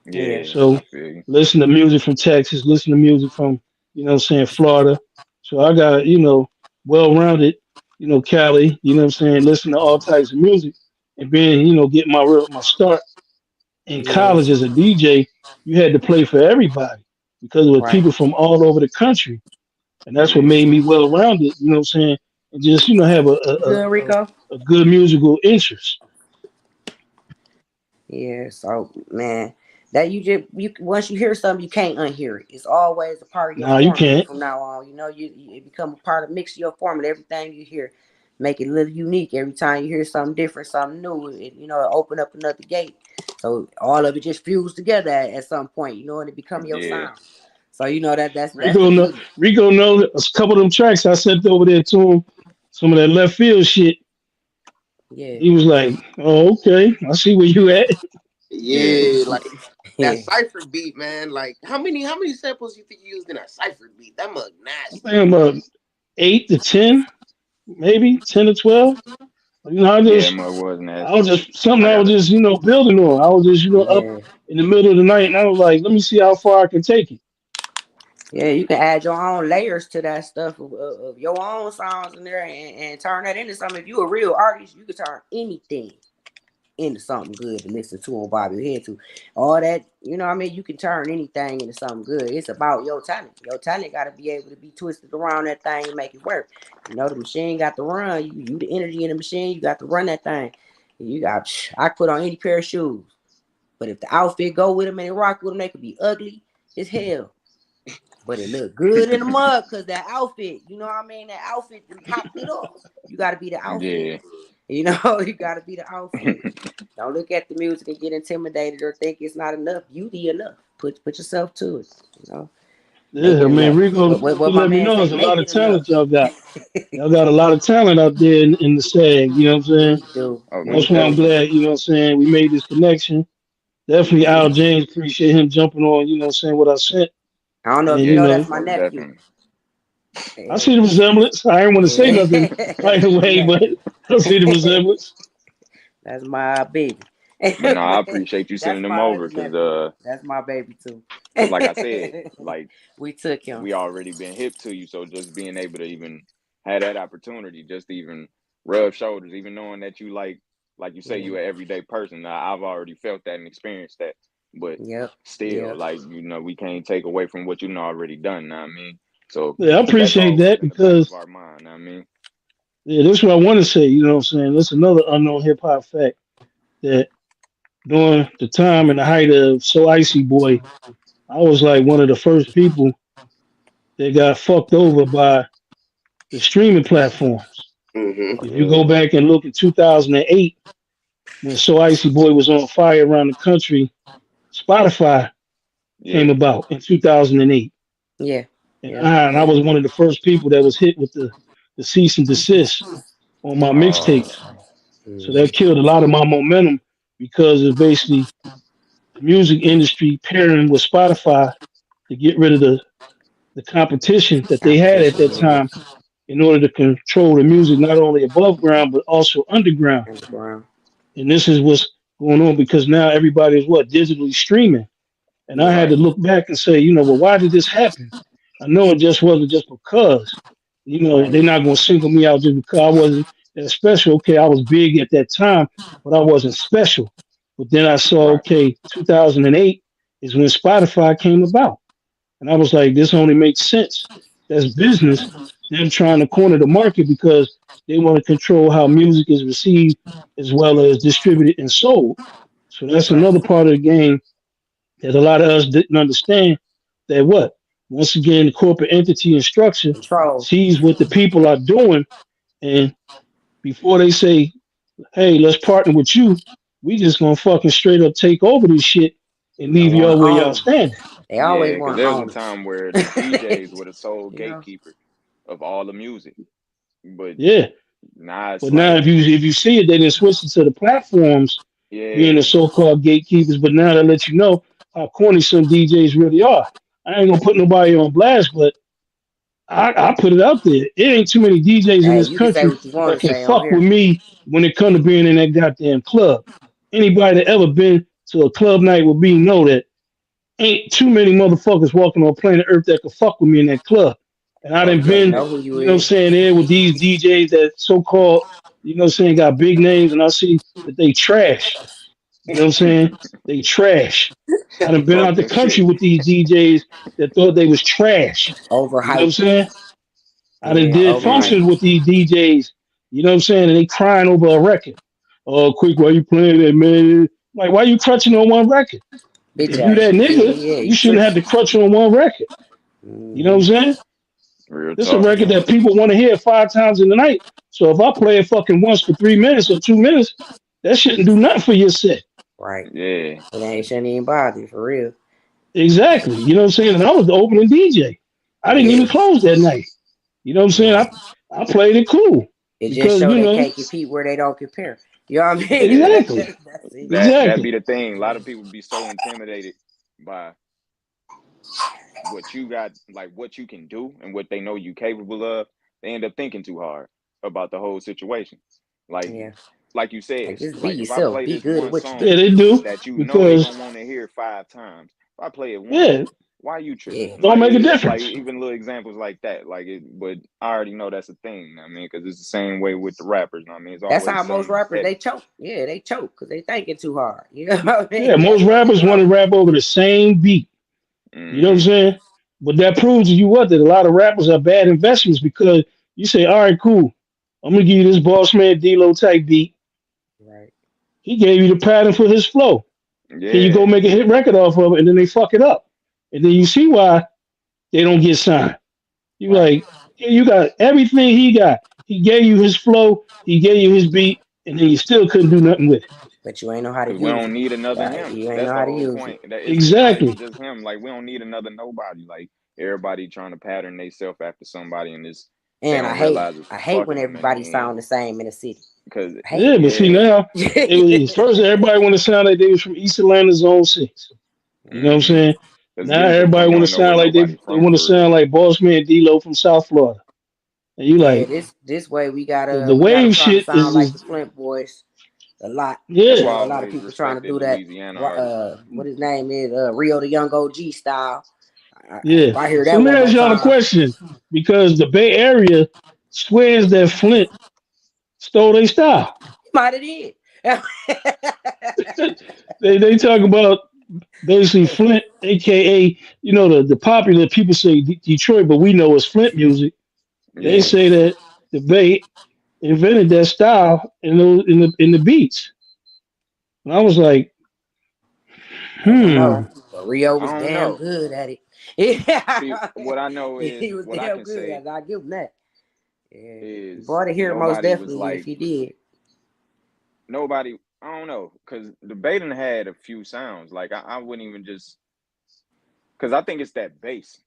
Yeah. Yeah, So I feel you. listen to music from Texas, listen to music from, you know what I'm saying, Florida. So I got, well rounded, Cali, you know what I'm saying, listen to all types of music and being, getting my start in Yes. college as a DJ, you had to play for everybody because it was Right. people from all over the country. And that's what Yeah. made me well rounded, you know what I'm saying? And just, have You good, Rico? a good musical interest. Yeah, so man, that you once you hear something, you can't unhear it. It's always a part of your Nah, you formula can't. from now on. You know, it become a part of mix of your formula. Everything you hear, make it a little unique. Every time you hear something different, something new, it open up another gate. So all of it just fused together at some point. And it become your Yeah. sound. So that's the Rico know, beauty. Rico know a couple of them tracks I sent over there to him, some of that left field shit. Yeah, He was like, "Oh, okay, I see where you at." Yeah. Yeah, like that yeah, cipher beat, man. Like how many samples you think you used in that cipher beat? That mug I'm nasty. thinking about 8 to 10, maybe 10 to 12. I Yeah, just, mud was I was nasty. just something I I was gotta just, building on. I was just, up yeah. in the middle of the night, and I was like, let me see how far I can take it. Yeah, you can add your own layers to that stuff of your own songs in there and turn that into something. If you a real artist, you can turn anything into something good to listen to and bob your head to. All that, what I mean? You can turn anything into something good. It's about your talent. Your talent got to be able to be twisted around that thing and make it work. The machine got to run. You the energy in the machine, you got to run that thing. I put on any pair of shoes. But if the outfit go with them and they rock with them, they could be ugly as hell. But it look good in the mug because that outfit, you know what I mean? That outfit popped it off. You got to be the outfit. yeah. You got to be the outfit. Don't look at the music and get intimidated or think it's not enough. You be enough. Put yourself to it. You know, make Yeah, it I mean, enough. Rico, What he my let me man know say? there's a lot Make of it talent enough. y'all got. Y'all got a lot of talent out there in the SAG, you know what I'm saying? We do. Oh, We That's most why I'm do. definitely. glad, what I'm saying, we made this connection. Definitely Yeah. Al James, appreciate him jumping on, what I'm saying, what I sent. I don't know if And, you know that's Yes, my most nephew. definitely. I see Hey, the resemblance. I didn't want to say yeah, nothing right that's my away, but nephew. I see the resemblance. That's my baby. But no, I appreciate you That's sending them my over other because nephew. That's my baby too. like I said, like We took him. we already been hip to you, so just being able to even have that opportunity, just to even rub shoulders, even knowing that you like you say, Yeah. you an everyday person. Now, I've already felt that and experienced that, but Yep. still, Yep. like we can't take away from what already done. Know what I mean, so Yeah, I that's appreciate always that in the back of because, our mind. Know what I mean, yeah, this is what I want to say, you know what I'm saying? That's another unknown hip hop fact that during the time and the height of So Icy Boy, I was like one of the first people that got fucked over by the streaming platforms. Mm-hmm. If you go back and look at 2008, when So Icy Boy was on fire around the country, Spotify came yeah. about in 2008. Yeah. And Yep. I was one of the first people that was hit with the cease and desist on my Oh, mixtapes. So Mm-hmm. that killed a lot of my momentum because it's basically the music industry pairing with Spotify to get rid of the competition that they had at Competition. that Yeah. time in order to control the music not only above ground but also underground. Underground. And this is what's going on because now everybody is what digitally streaming. And I Yeah. had right. to look back and say, well, why did this happen? I know it just wasn't just because. Right. They're not going to single me out just because I wasn't that special. Okay, I was big at that time, but I wasn't special. But then I saw, Right. okay, 2008 is when Spotify came about. And I was like, this only makes sense. That's business. Them trying to corner the market because they want to control how music is received as well as distributed and sold. So that's Right. another part of the game that a lot of us didn't understand. That what? Once again, the corporate entity and structure Control. sees what the people are doing, and before they say, "Hey, let's partner with you," we just gonna fucking straight up take over this shit and I leave want y'all to where y'all own. standing. They always Yeah, because want to there was a own time where the it. DJs were the sole you know. gatekeeper of all the music, but Yeah. now it's But now, like, if you see it, they didn't switch it to the platforms being the yeah, so-called gatekeepers. But now they let you know how corny some DJs really are. I ain't gonna put nobody on blast, but I put it out there. It ain't too many DJs in Hey, this you can say country what you want that to can say on fuck with here. me when it come to being in that goddamn club. Anybody that ever been to a club night with me know that ain't too many motherfuckers walking on planet Earth that could fuck with me in that club. And I Oh done yeah, they been, know who you you know what I'm is. saying, there with these DJs that so called, you know what I'm saying, got big names, and I see that they trash. You know what I'm saying? They trash. I done been out the talking country shit. with these DJs that thought they was trash. You know what I'm Overhyped. saying? I done Yeah, did overhyped. functions with these DJs, you know what I'm saying, and they crying over a record. Oh, quick, why you playing that, man? Like, why you crutching on one record? Bitch If you ass. that Yeah, nigga, yeah, you you shouldn't have tripping. to crutch on one record. You know what I'm Mm-hmm. saying? Real This is a talk. record Yeah, that people want to hear 5 times in the night. So if I play it fucking once for 3 minutes or 2 minutes, that shouldn't do nothing for your set. right. Yeah, It ain't shouldn't even bother you for real. Exactly. You know what I'm saying? And I was the opening DJ. I didn't even Yeah, close that night. You know what I'm saying? yeah. I played it cool It just because, show you they know, can't compete where they don't compare. You know what I mean? exactly. That's it. that be Exactly. the thing. A lot of people be so intimidated by what you got, like what you can do and what they know you capable of. They end up thinking too hard about the whole situation. Like Yeah. like you said, Like just be like if I yourself. play Be this good at one what you do. Yeah, song they do. that you know they Because, gonna want to hear 5 times, if I play it once, yeah, why you tripping? Yeah. don't Like make a like difference. even little examples like that. Like it, but I already know that's a thing. I mean, because it's the same way with the rappers. I mean, it's That's how always most something rappers petty. they choke. Yeah, they choke because they thinking too hard. You know what I Yeah, mean? most That's what rappers go want to on. rap over the same beat. You know what I'm Hmm. saying? But that proves to you what? That a lot of rappers are bad investments because you say, all right, cool. I'm going to give you this Boss Man D-Lo type beat. Right. He gave you the pattern for his flow. Can you go Yeah, make a hit record off of it? And then they fuck it up. And then you see why they don't get signed. You Right. like, yeah, you got everything he got. He gave you his flow, he gave you his beat, and then you still couldn't do nothing with it. But you ain't know how to because we use don't it. need another him. You ain't That's know the how to whole use it. point. That it's not even Exactly. just him. Like we don't need another nobody. Like everybody trying to pattern themselves after somebody, and this they And don't realize it's I hate when fucking them in everybody the end. sound the same in the city. Because I hate Yeah, but see yeah, now, it was it. first everybody want to sound like they was from East Atlanta Zone 6. You know what I'm mm-hmm. saying? Because Now getting to the everybody point you want to don't know where sound like nobody they from want to for real. sound like Boss Man D-Lo from South Florida. And you Yeah, like this way the we gotta wave try to shit sound is like the just Flint boys a lot. That's You yeah, why I know, a lot of always people trying to respected do that. Louisiana artists. What his name is? Rio the Young OG style. yeah. If I hear So that let one me more ask y'all a time, question because the Bay Area swears that Flint stole their style. he might have did. They talk about basically Flint, aka the popular people say Detroit, but we know it's Flint music. They Yeah, Yeah. say that the Bay invented that style in the beats. And I was like, I don't know, hmm, but Rio I was don't damn know. good at it. See, Yeah, what I know is he was what I damn can good at say it. I give him that. Yeah, you is brought it here most nobody was definitely if like he did. nobody. I don't know because the Baden had a few sounds. Like I wouldn't even just because I think it's that bass.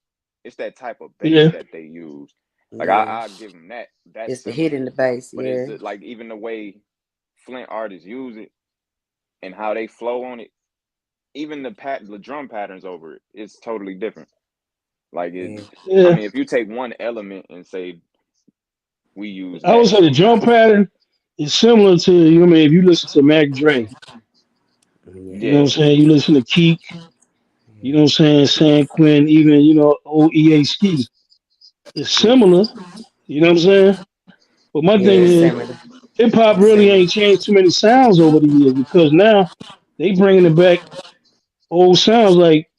It's that type of bass yeah, that they use. Like Yeah, I give them that. That's it's the hit similar. in the bass. But it's Yeah, like even the way Flint artists use it and how they flow on it, even the drum patterns over it, it's totally different. Like it, yeah, I yeah. mean, if you take one element and say we use I would that say the drum somehow, pattern is similar to if you listen to Mac Dre, yeah, you know what I'm yeah, saying. You listen to Keek, you know what I'm saying, San Quinn, even OEA Ski. It's yeah. similar, you know what I'm saying. But my Yeah, thing it's is, similar. hip hop It's really similar. ain't changed too many sounds over the years because now they bringing it back old sounds like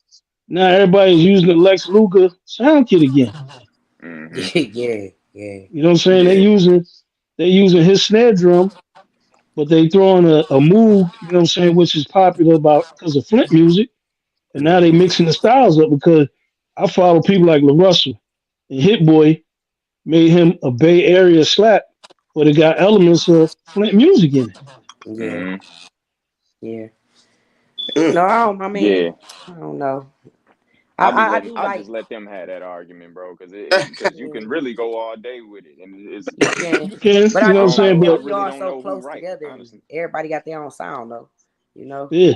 now everybody's using the Lex Luger sound kit again. Mm-hmm. Yeah, yeah, You know what I'm saying? Yeah. They using his snare drum, but they throwing a Moog, you know what I'm saying, which is popular about because of Flint music, and now they mixing the styles up because I follow people like LaRussell and Hit Boy made him a Bay Area slap, but it got elements of Flint music in it. yeah, Mm-hmm. yeah. You know, I mean, Yeah. I don't know. I do I just like. let them have that argument, bro, because you Yeah, can really go all day with it, and it's you can, You can, but you I know what I'm do saying? like I that But we really are don't so know who close right, together, and honestly. everybody got their own sound, though. You know, yeah,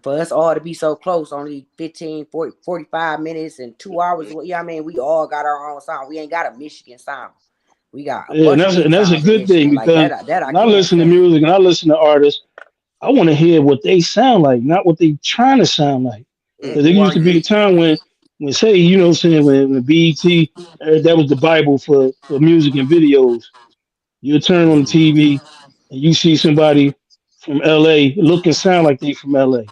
for us all to be so close, only 15, 40, 45 minutes and 2 hours. Yeah, I mean, we all got our own sound. We ain't got a Michigan sound. We got a yeah, bunch of and different that's a sounds in good thing Michigan. Like because that. That I when I can listen to say. music and I listen to artists, I want to hear what they sound like, not what they trying to sound like. Because there Who are used to be a you? time when say, you know, what I'm saying when BET, that was the Bible for music and videos. You turn on the TV and you see somebody from LA look and sound like they from LA.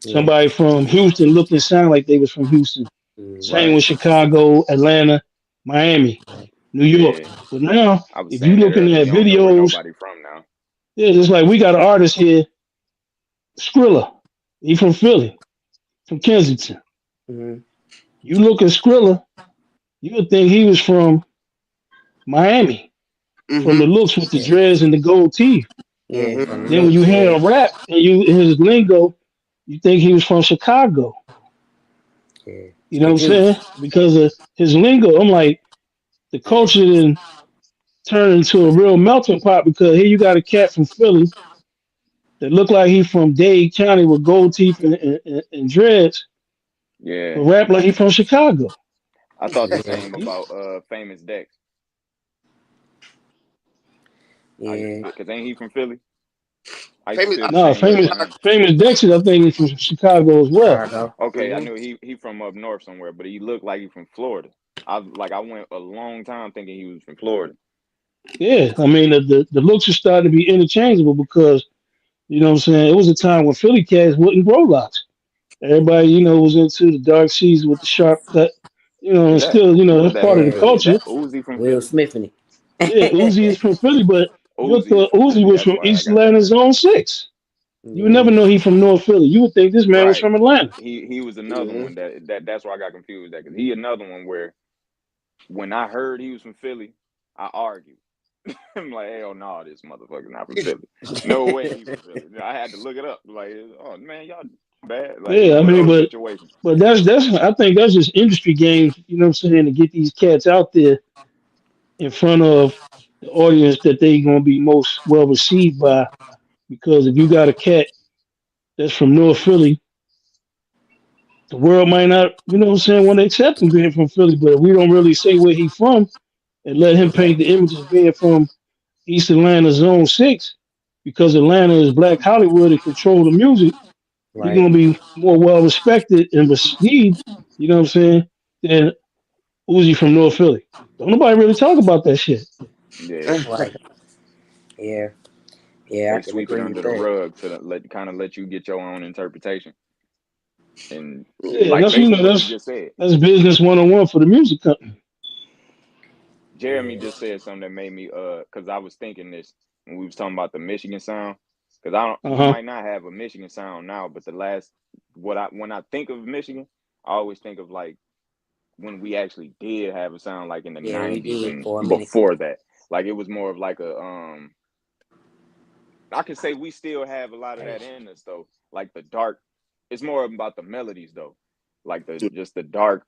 Yeah. Somebody from Houston look and sound like they was from Houston. Same Mm-hmm. Right. with Chicago, Atlanta, Miami, New York. Yeah. But now, I was if you saying that looking earlier. at You don't know where videos, nobody from now. yeah, it's like we got an artist here, Skrilla. He from Philly, from Kensington. Mm-hmm. You look at Skrilla, you would think he was from Miami, from Mm-hmm. the looks with the Yeah. dreads and the gold teeth. Yeah. Mm-hmm. From the Then when you looks. hear Yeah. him rap and you his lingo, you think he was from Chicago. Yeah. It's You know what I'm confusing. saying? Because of his lingo. I'm like, the Yeah. culture then turned into a real melting pot because here you got a cat from Philly that look like he from Dade County with gold teeth and dreads, but Yeah. rap like he from Chicago. I thought the Yeah. same about famous Dex. I Yeah. because ain't he from Philly? I used to Famous. feel I the No, same way famous about him. famous Dexter, I think he's from Chicago as well. Chicago. Okay, I Mm-hmm. knew he from up north somewhere, but he looked like he from Florida. I went a long time thinking he was from Florida. Yeah, I mean the looks are starting to be interchangeable because you know what I'm saying. It was a time when Philly cats wouldn't grow locks. Everybody, you know, was into the dark season with the sharp cut. You know, Is and that still, you know, who is that's that part of from the Yeah. Philly? Is culture. that Uzi from Will Philly? Smith in Yeah, Uzi is it. from Philly, but you would Uzi is thought from Uzi Philly. was That's from why I East got that Atlanta mixed Zone up. 6. You would Yeah. never know he from North Philly. You would think this man was Right. from Atlanta. He was another Mm-hmm. one that's why I got confused. That because he another one where when I heard he was from Philly, I argued. I'm like, hell no, this motherfucker's not from Philly. No way he from Philly. I had to look it up. Like, oh man, y'all bad. Like it was Yeah, I one of mean, those situations. but that's I think that's just industry games, you know what I'm saying, to get these cats out there in front of the audience that they gonna be most well received by. Because if you got a cat that's from North Philly, the world might not, you know what I'm saying, want to accept him being from Philly. But if we don't really say where he from and let him paint the image as being from East Atlanta Zone 6, because Atlanta is Black Hollywood and control the music, he Right. gonna be more well respected and received, you know what I'm saying, than Uzi from North Philly. Don't nobody really talk about that shit. Yeah, Right. Yeah. Yeah. I they can sweep it agree under with the that. rug to let you get your own interpretation and Yeah, like that's you basically know what you just said. that's business 101 for the music company. Jeremy Yeah. just said something that made me because I was thinking this when we was talking about the Michigan sound because I don't Uh we huh. might not have a Michigan sound now, but the last what I when I think of Michigan, I always think of like when we actually did have a sound like in the Yeah. We '90s did and for a minute. before that. Like it was more of like a I can say we still have a lot of that in us though. Like the dark, it's more about the melodies though. Like the just the dark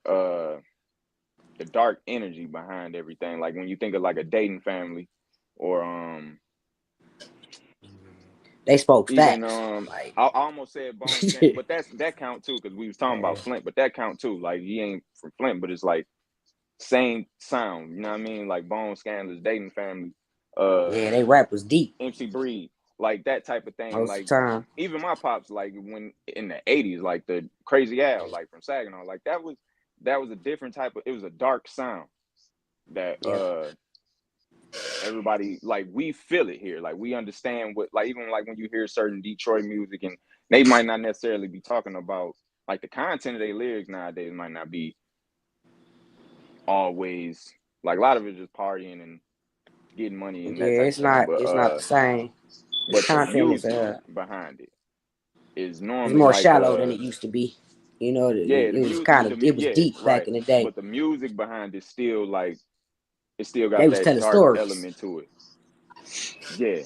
energy behind everything. Like when you think of like a Dayton family or They spoke even facts. Like. I almost said Bone Scan, but that count too because we was talking about Yeah. Flint, but that count too. Like he ain't from Flint, but it's like same sound. You know what I mean? Like Bone Scandal's Dayton family, uh, Yeah. They rap was deep MC Breed, like that type of thing. most of Like the time. even my pops, like when in the '80s, like the Crazy Al, like from Saginaw, like that was a different type of. It was a dark sound that Yep. everybody like we feel it here. Like we understand what like even like when you hear certain Detroit music and they might not necessarily be talking about like the content of their lyrics nowadays might not be always like a lot of it just partying and getting money and that Yeah, type of thing. But it's not the same. The the content music behind it is is normally more like shallow than it used to be. You know, yeah, the it was music kind of it was yeah, deep back right. in the day. But the music behind it still like it still They got was that telling dark stories. element to it. Yeah,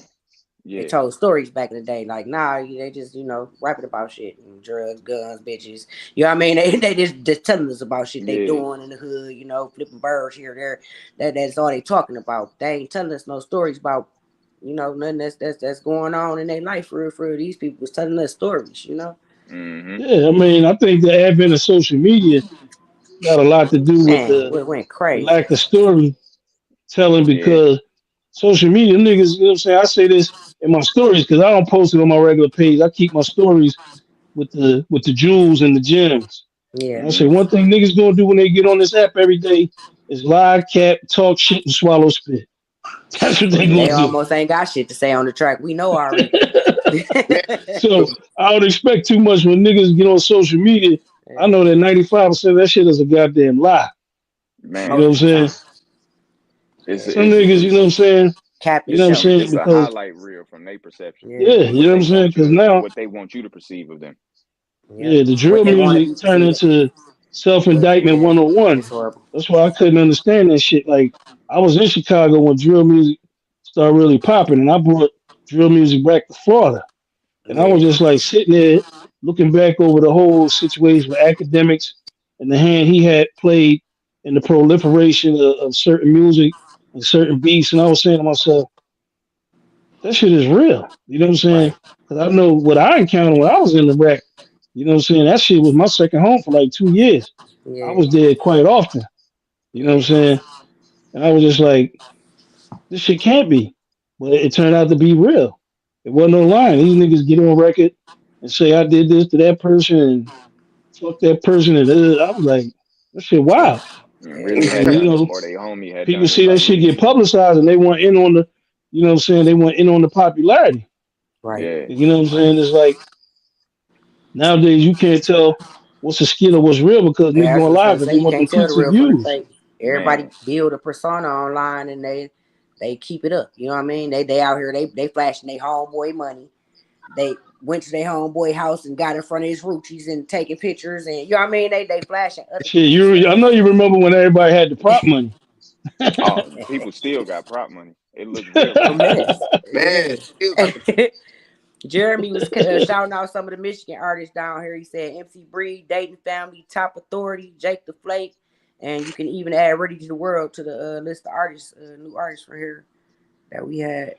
They yeah. told stories back in the day. Like nah, they just rapping about shit, and drugs, guns, bitches. You know what I mean? They just telling us about shit they Yeah. doing in the hood. Flipping birds here, there. That's all they talking about. They ain't telling us no stories about nothing that's going on in their life for real. These people was telling us stories. Mm-hmm. Yeah, I mean, I think the advent of social media got a lot to do with Man, the it went crazy. lack of storytelling Yeah. because social media niggas, you know what I'm saying? I say this in my stories because I don't post it on my regular page. I keep my stories with the jewels and the gems. Yeah. And I say Mm-hmm. one thing niggas gonna do when they get on this app every day is lie, cap, talk shit, and swallow spit. That's what they Yeah, they gonna do. almost ain't got shit to say on the track. We know already. Man, So I don't expect too much when niggas get on social media. I know that 95% of that shit is a goddamn lie. You know Man, what I'm Most of the saying? time. it's Yeah. Some it's niggas, you know what I'm it's saying? Cap You and know what I'm show. saying? it's a Because highlight reel from their perception Yeah. yeah, and you know what I'm saying? Because now, what they want you to perceive of them. Yep. yeah, the What drill they want to be music turned perceived. into But self-indictment yeah, 101. it's horrible. That's why I couldn't understand that shit. Like I was in Chicago when drill music started really popping, and I brought drill music back to Florida. And I was Yeah. just like sitting there looking back over the whole situation with academics and the hand he had played in the proliferation of certain music and certain beats. And I was saying to myself, that shit is real. You know what I'm saying? Right. Because I know what I encountered when I was in the rec. You know what I'm saying? That shit was my second home for like 2 years. I Yeah. was there quite often. You know what I'm Yeah. saying? And I was just like, this shit can't be. But it turned out to be real. It wasn't no lying. These niggas get on record and say I did this to that person and fuck that person. And I was like, that shit Yeah. wild. And Yeah. really And had you done it, know, or they homie had people done it. see that Like shit get publicized and they want in on the, you know what I'm saying? They want in on the popularity. Right. yeah, You know what I'm Right. saying? It's like nowadays you can't tell what's a skit or what's real because Yeah, niggas I was going just live gonna because say they you want them can't tell the clicks and real from the views. fake. Everybody man, build a persona online and they keep it up. You know what I mean? They out here they flashing their homeboy money. They went to their homeboy house and got in front of his roochies and taking pictures and you know what I mean? They flashing other Shit, people's you I stuff. know you remember when everybody had the prop money. oh, people still got prop money. It looks real to A them. mess. man, still got the Yeah. Jeremy was shouting out some of the Michigan artists down here. He said MC Breed, Dayton Family, Top Authority, Jake the Flake, and you can even add Ready to the World to the list of artists, new artists for here that we had.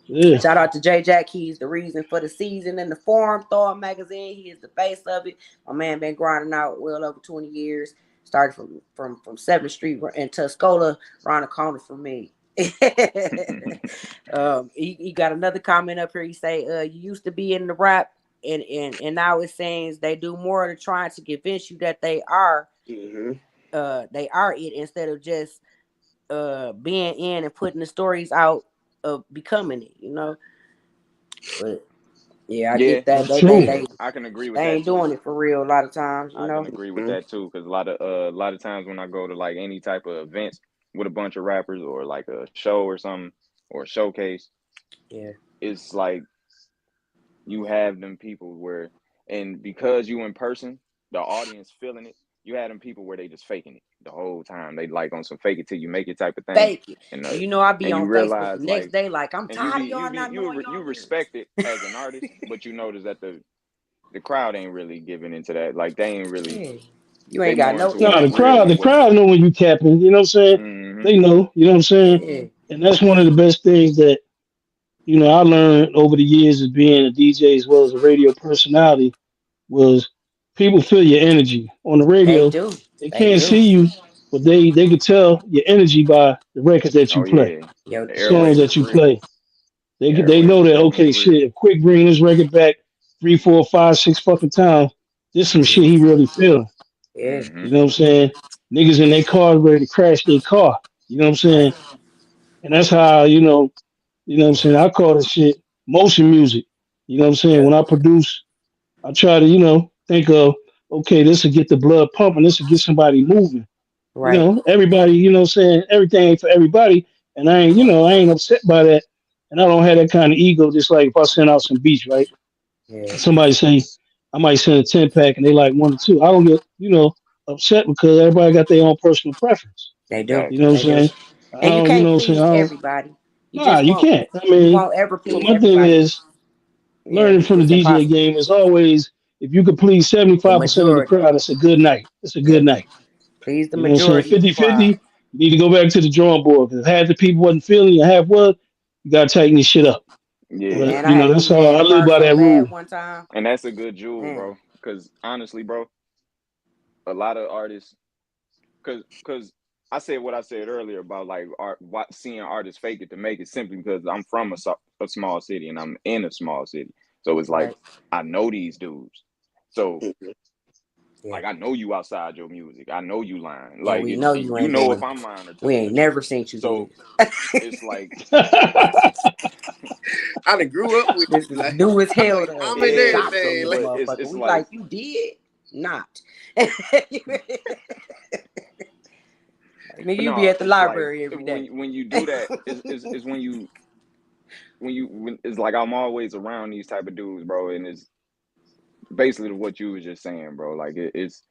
Yeah. Shout out to J Jack. He's the reason for the season in the Forum Thought magazine. He is the face of it. My man been grinding out well over 20 years. Started from 7th Street in Tuscola, around the corner from me. He got another comment up here. He say, you used to be in the rap and now it seems they do more to trying to convince you that hmm they are it instead of just being in and putting the stories out of becoming it. But yeah, I Yeah, get that. That's They they true. yeah, they I can agree they with that ain't too. doing it for real a lot of times. I can agree with that too, because a lot of times when I go to like any type of events with a bunch of rappers or like a show or something or a showcase, Yeah. it's like you have them people where, and because you in person, the audience feeling it. You had them people where they just faking it the whole time. They like on some fake it till you make it type of thing, Fake it. and And I be and you on Facebook the realize next like, day like I'm and tired of y'all not knowing you y'all lyrics. respect it as an artist, but you notice that the crowd ain't really giving into that. Like they ain't really Yeah. You they ain't got more no into No, what's energy. real and the what's crowd know when you capping, you know what I'm saying? mm-hmm, They know, you know what I'm saying? Yeah. And that's one of the best things that, I learned over the years of being a DJ as well as a radio personality was people feel your energy. On the They radio, do. they They can't do. see you, but they can tell your energy by the records that you oh play, yeah, Yo, the the songs airwaves yo, is that you real. play. They The they airwaves know is that definitely okay, real. shit. If Quick bring this record back 3, 4, 5, 6 fucking times, this some shit he really feeling. yeah. Mm-hmm. You know what I'm saying? Niggas in their cars ready to crash their car. You know what I'm saying? Right. and that's how what I'm saying. I call this shit motion music. You know what I'm saying? Yeah. When I produce, I try to think of, okay, this will get the blood pumping, this will get somebody moving. Right. Everybody, what I'm saying, everything ain't for everybody, and I ain't upset by that, and I don't have that kind of ego. Just like if I send out some beats, right? Yeah. And somebody say I might send a 10 pack, and they like one or two. I don't get upset because everybody got their own personal preference. They do. You know Exactly. what I'm They do. saying? I And you don't, can't what I'm saying? please I don't, everybody. You nah, just you won't. can't. I You mean, won't ever but please my thing everybody. is Yeah, learning from the it's DJ impossible. game is always if you could please The 75% of the majority. crowd, it's a good night. It's a good Yep. night. Please the You know what I'm saying? majority of the 50-50, crowd. you need to go back to the drawing board because half the people wasn't feeling you, half was, you gotta tighten this shit up. Yeah, But Man, I had to that's do how that I live bar by so that bad rule. one time. and that's a good jewel, Man, bro. Because honestly, bro, a lot of artists, because I said what I said earlier about like seeing artists fake it to make it simply because I'm from a small city and I'm in a small city, so it's like right. I know these dudes, so Yeah. like I know you outside your music, I know you lying, And like we know you you ain't know doing if it. I'm lying or We telling the ain't truth, never seen you do so this. it's like I done grew up with This you. is Like, new as I'm hell like, to us. I'm We in was yeah, shocked on everything. this but Like, motherfucker. it's We like like, you did? Not. Nigga, but you be no, at the it's like library every day. when you do that is when it's like I'm always around these type of dudes, bro, and it's basically what you was just saying, bro. Like it's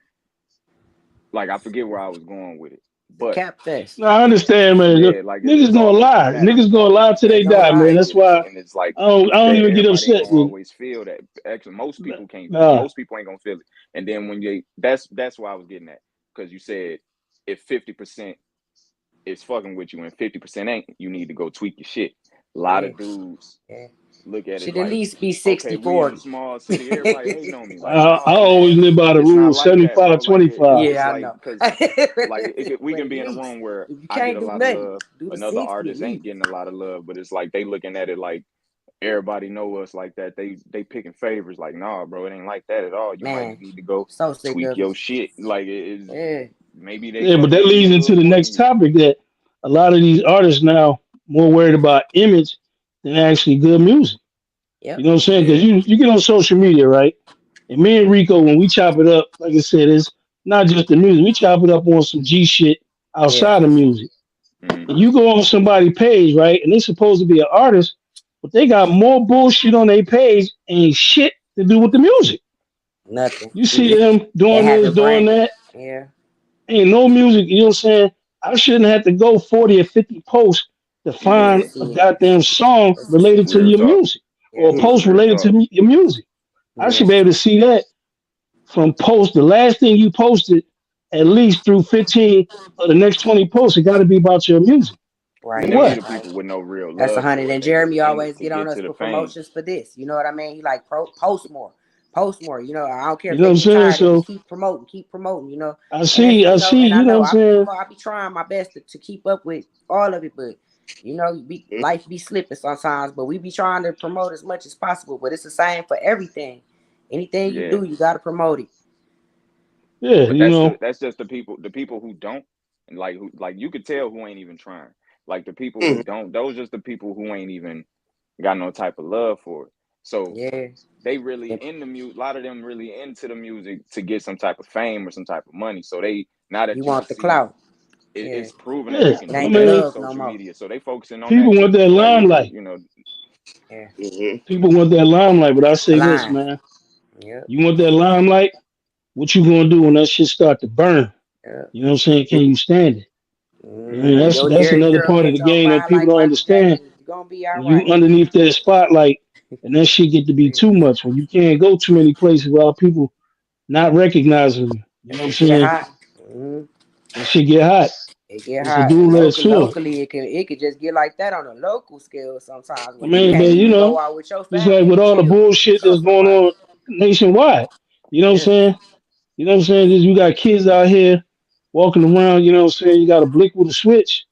like I forget where I was going with it, The but Cap Fest. No, I understand, man. yeah, like Niggas it's gonna always a lie. cap. Niggas It's gonna always lie a till cap, they They and gonna die, people man. lie. don't That's get it. why And it's like I don't even get everybody ain't upset gonna with it. always feel that. Actually, most people can't. Nah. Most people ain't gonna feel it. And then when you that's why I was getting at because you said if 50% is fucking with you and 50% ain't, you need to go tweak your shit. A lot Yeah. of dudes Yeah. look at it Should at like, least be okay, sixty we in a 40. small city, everybody hating on me. Like, I nah, always man, live by the it's rule not like that, bro. Like, 75-25. it's Yeah, I like know. because But like we can at be in a least, room where if you I get can't a do lot of nothing, love, do the another 60 at artist ain't least. getting a lot of love, but it's like they looking at it like everybody know us like that. They picking favors. Like, nah, bro, it ain't like that at all. You might Man, need to go so sick tweak of it. your shit. Like, it is Yeah. maybe they Yeah, but fucking that with you leads a into little the more than next you. topic that a lot of these artists now more worried about image than actually good music. You Yep. know what I'm saying? Because Yeah, you get on social media, right? And me and Rico, when we chop it up, like I said, it's not just the music. We chop it up on some G shit Yeah. outside of music. And mm-hmm. you go on somebody's page, right? And they're supposed to be an artist, but they got more bullshit on their page and shit to do with the music. Nothing. You It see just them they doing have this, it doing branded. that. Yeah. Ain't no music, you know what I'm saying? I shouldn't have to go 40 or 50 posts to Just to find Yeah, a see it. goddamn song Just to see related it. to real your talk. music or a Yeah. post Real related to talk. your music. I Yeah. should be able to see that from post the last thing you posted at least through 15 of the next 20 posts. It got to be about your music. And For Right. them be what? the Right. people with no real That's a love hundred. for it. And They just Jeremy in it always to get on get us to the for fame. promotions for this. You know what I mean? He like post more, post more. You know, I don't care You if know they what I'm get saying? tired of it. So Keep promoting, keep promoting. You know, I and that's see, I see, and I you know know what I'm saying? I be trying my best to keep up with all of it, but life be slipping sometimes. But we be trying to promote as much as possible. But it's the same for everything. Anything you Yeah. do, you gotta promote it. Yeah, But you know. that's just the people who don't, and like who like you could tell who ain't even trying. Like the people who Mhm. don't, those just the people who ain't even got no type of love for it. So Yeah, they really in the music. A lot of them really into the music to get some type of fame or some type of money. So they now you that you can want the see clout. Yeah, it's proven that Yeah, you can it I do ain't the that mean, on love no social more. media. So they focusing on people that want too. that Like limelight. Yeah, People want that limelight. But I say this, blind. man. Yep. You want that limelight? What you gonna do when that shit start to burn? Yep. You know what I'm saying? Can you stand it? I mean, When mm-hmm. your that's Jerry another curl part of the catch on game that fire people like don't Michael understand. Jackson, you gonna be all When you right. underneath that spotlight and that shit get to be Yeah. too much, when you can't go too many places without people not recognizing you. You That know what I'm shit get saying? hot. Mm-hmm. That shit get hot. It get It's a hot. And dual-edged sword. locally, it could just get like that on a local scale sometimes I where you mean, can't but even go out with your just like family with and all the chill because you bullshit saw that's going somebody. on nationwide. You know what I'm Yeah. saying? You know what I'm saying? Just you got kids out here walking around, you know what I'm saying? You got a blick with a switch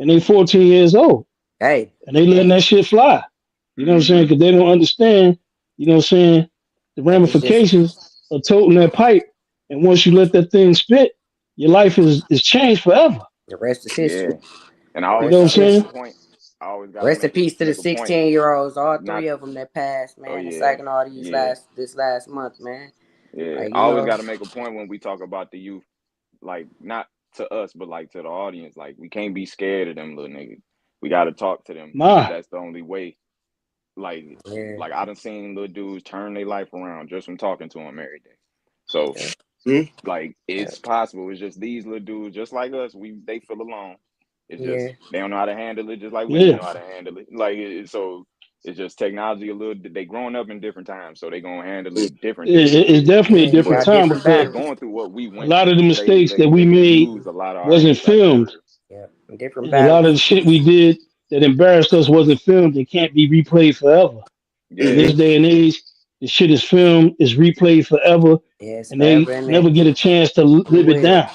and they 14 years old Hey. and they letting Hey. that shit fly. You know what I'm saying? Mm-hmm. Because they don't understand, you know what I'm saying, the That it's just ramifications of toting that pipe. And once you let that thing spit, your life is changed forever. the rest is Yeah. history. And I The You always know rest what I'm is try to make a saying? history. point. I always got to Rest in peace to the make a point. 16-year-olds, all Not. three of them that passed, Oh man, in yeah, Saginaw these yeah, last month, man. yeah. Like I you always know, got to make a point when we talk about the youth, like not to us, but like to the audience. Like we can't be scared of them little niggas. We got to talk to them because Nah, that's the only way. Like, yeah, like I done seen little dudes turn their life around just from talking to them every day. So yeah, Mhm. like yeah, it's possible. It's just these little dudes, just like us, they feel alone. It's yeah. just they don't know how to handle it, just like we didn't yeah. know how to handle it. Like so, it's just technology a little. They growing up in different times, so they gonna handle it different than we It's did. definitely a Yeah, different But got time different they because battles. going through what we a went lot through. of the They mistakes they that we they can made use a lot of our wasn't insight filmed, better. Yeah, different and a lot of the battles. shit we did that embarrassed us wasn't filmed and can't be replayed forever. In Yeah, this Mhm. day and age, the shit is filmed, is replayed forever, Yes, and they forever and never get a chance to who live it will? down.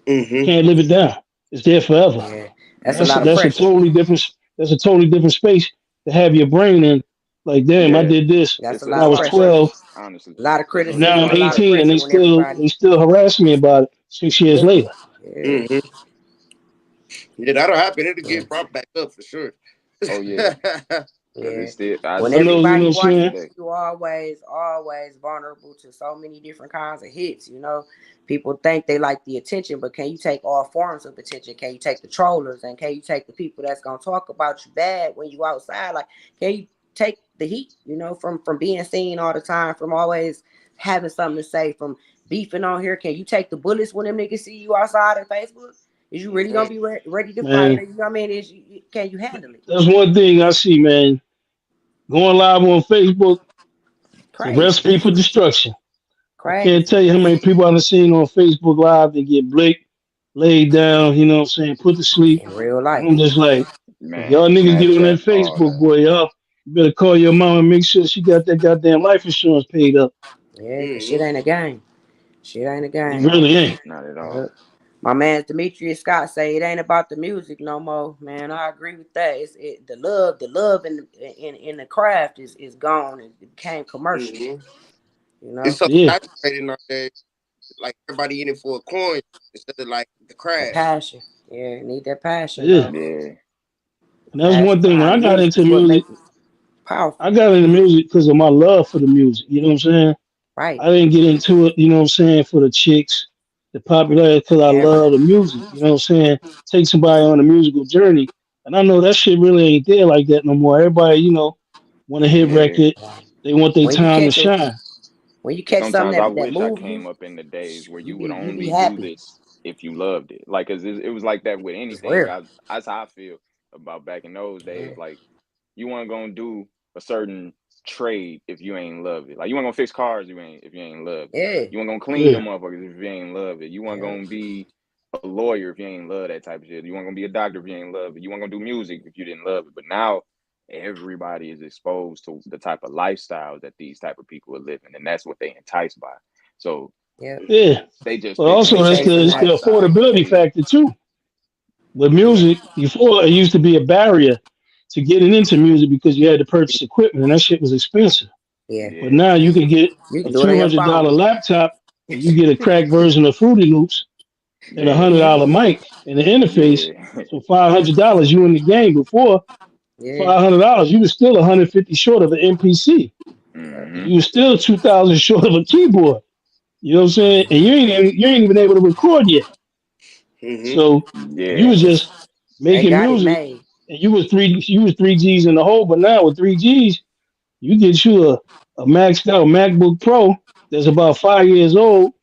They Mhm. can't live it down. It's there forever. Yeah, And that's a that's lot of hmm that's a pressure. totally different that's a totally different space to have your brain in. Like, damn, I yeah. did this That's a when It's I lot a of was lot of pressure. pressure, 12, honestly. A lot of It's a and now I'm criticism, a lot of lot of 18, pressure. and pressure when everybody. they still harass me about it 6 years Yeah, later. yeah, Mhm. Yeah, that'll happen. It'll yeah, get brought back up for sure. Oh yeah, because yeah. it's still I When I see know, it you know everybody what I'm to this watching saying? you, day. you always vulnerable to so many different kinds of hits. You know, people think they like the attention, but can you take all forms of attention? Can you take the trollers and can you take the people that's gonna talk about you bad when you outside? Like, can you take the heat? You know, from being seen all the time, from always having something to say, from beefing on here. Can you take the bullets when them niggas see you outside on Facebook? Is you really gonna Mhm. be ready to fight? Man, Or, you know what I mean? Can you handle it? that's one thing I see, man. Going live on Facebook, it's a Crazy, recipe for destruction. I can't crazy tell you how many people I've seen on Facebook Live that get blicked, laid down, you know what I'm saying, put to sleep. in real And life. I'm just like, if y'all Man, niggas get on that Snapchat, all Facebook, that. boy, y'all better call your mom and make sure she got that goddamn life insurance paid up. Yeah, cause shit Mhm. ain't a game. Shit ain't a It game. really ain't. Not at all. Uh, my man Demetrius Scott say it ain't about the music no more. Man, I agree with that. The love in the craft is gone. It became commercial. Mhm. You It's know, so Yeah. saturated nowadays. Like everybody in it for a coin instead of like the the craft. passion. Yeah, need that passion Yeah. though. Yeah, And that's Passion one thing. When behind I the got music into is what music, make it powerful. I got into music because of my love for the music. You know what I'm saying? Right. I didn't get into it, you know what I'm saying, for the chicks, the popularity, because I Never. love the music. You know what I'm saying? Take somebody on a musical journey. And I know that shit really ain't there like that no more. Everybody, want a hit yeah. record. They want their When you time to catch a shine. when you catch something Sometimes I that wish I move you, came up in the days where you you would be only do happy. this if you loved it. Like, cause it was like that with It's anything. real. That's how I feel about back in those Yeah. days. Like, you weren't gonna do a certain trade if you ain't love it. Like, you weren't gonna fix cars if you ain't love it. Yeah. You weren't gonna clean Yeah. them motherfuckers if you ain't love it. You weren't Yeah. gonna be a lawyer if you ain't love that type of shit. You weren't gonna be a doctor if you ain't love it. You weren't gonna do music if you didn't love it. But now everybody is exposed to the type of lifestyle that these type of people are living, and that's what they enticed by. So Yeah. Yeah. they just But picking They also, and that's choosing chasing it's the that. lifestyle that affordability they factor, too. With Yeah. music, before it used to be a barrier to getting into music because you had to purchase equipment, and that shit was expensive. Yeah. But yeah now you can get You a can do it on two your hundred phone. dollar laptop and you get a cracked version of Fruity Loops and a yeah $100 mic and the interface. yeah So $500 you in the game. Before Yeah. $500 you was still 150 short of an MPC. Yeah. And hmm you was still 2,000 short of a keyboard. You know what I'm saying? And you ain't even able to record yet. Mhm. So you yeah was Yeah. just They making got it music made. and you was 3Gs in the hole. But now with 3Gs you get you a maxed out MacBook Pro that's about 5 years old.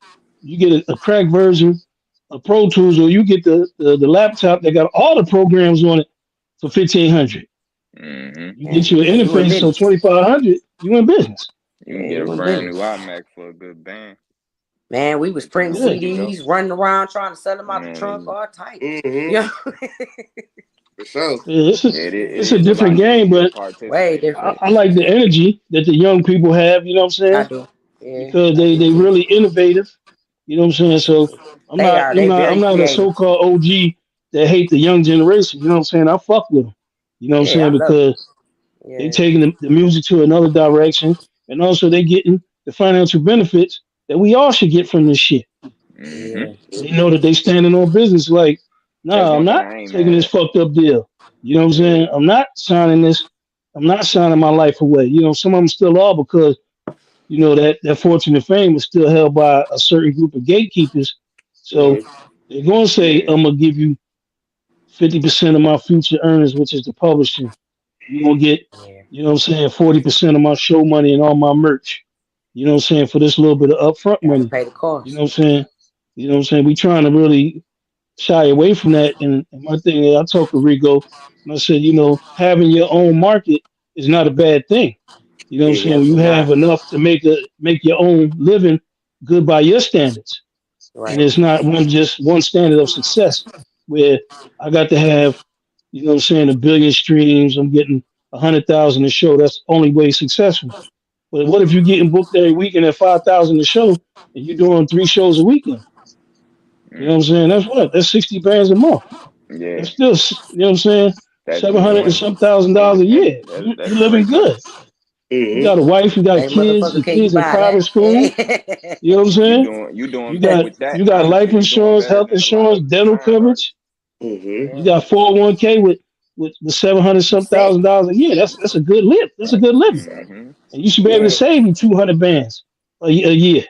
You get a cracked version of Pro Tools, or you get the laptop that got all the programs on it for 1,500. hmm You get And you an you in interface, so business. 2,500. You in business. You Yeah, can get a you in brand new business. iMac for a good band. Man, we was Ain't too printing long Yeah, ago. CDs, running around trying to sell them out the trunk, Man, all type. Mhm. You know? For sure. yeah it it's a is a different lot game, easier to but Way participate in I, that. different. I like the energy that the young people have. You know what I'm I saying? do. Yeah, Because I do they too. really innovative. You know what I'm saying? So I'm They not are. I'm They not I'm very not a creative. so-called OG that hate the young generation. You know what I'm saying? I fuck with them. You know what I'm Yeah, I saying? love it. Because they Yeah, taking the music to another direction, and also they getting the financial benefits that we all should get from this shit. hmm yeah, They know that they standing on business. Like That's No, I'm one thing not I ain't taking mad this at. fucked up deal. You know what I'm Yeah. saying? I'm not signing this. I'm not signing my life away. You know, some of them still are because that fortune and fame is still held by a certain group of gatekeepers. So Mm-hmm. they're gonna say, Yeah. I'm gonna give you 50% of my future earnings, which is the publishing. You're gonna get, Yeah. 40% of my show money and all my merch. You know what I'm saying? For this little bit of upfront Gotta money. pay the You cost. know what I'm saying? We trying to really shy away from that. And my thing is, I talked to Rico and I said, having your own market is not a bad thing. You know what I'm saying? When you Definitely have not. enough to make your own living good by your standards. And Right. it's not one standard of success where I got to have, a billion streams, I'm getting 100,000 a show. That's the only way successful. But what if you're getting booked every weekend at 5,000 a show and you're doing 3 shows a weekend? You know what I'm Mm. saying? That's 60 bands a month. Yeah. That's still, what I'm saying, That's 700 and Yeah. some $1,000 a and year. that's You that's living great money. good. You got Mm-hmm. a wife, you got Hey, kids, motherfucker, your can you kids in buy private school. that? You know what I'm You saying? doing you doing You Yeah. got with that, you got life honestly, you doing insurance, better health than a lot insurance, of dental signed coverage. artists. Mm-hmm. You Yeah. got 401k with 700 You some set. thousand dollars a year. That's a good live. That's a Set. good You living, set. Mm-hmm. and you should be able to Yeah. save you 200 bands a year.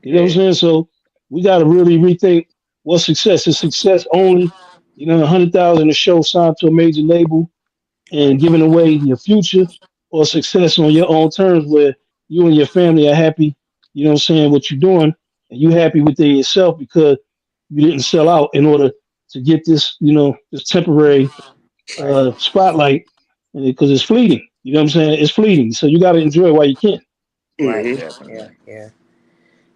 You know what I'm Yeah. saying? So we got to really rethink what success is. Success only, 100,000 a show signed to a major label and Right. giving away your future, or success on your own terms where you and your family are happy. You know what I'm saying? What you're doing, and you happy within yourself because you didn't sell out in order to get this, this temporary Right. spotlight, because it's fleeting. You know what I'm saying? It's fleeting, so you got to enjoy it while you can. Right. Mm-hmm. Yeah. Definitely. Yeah.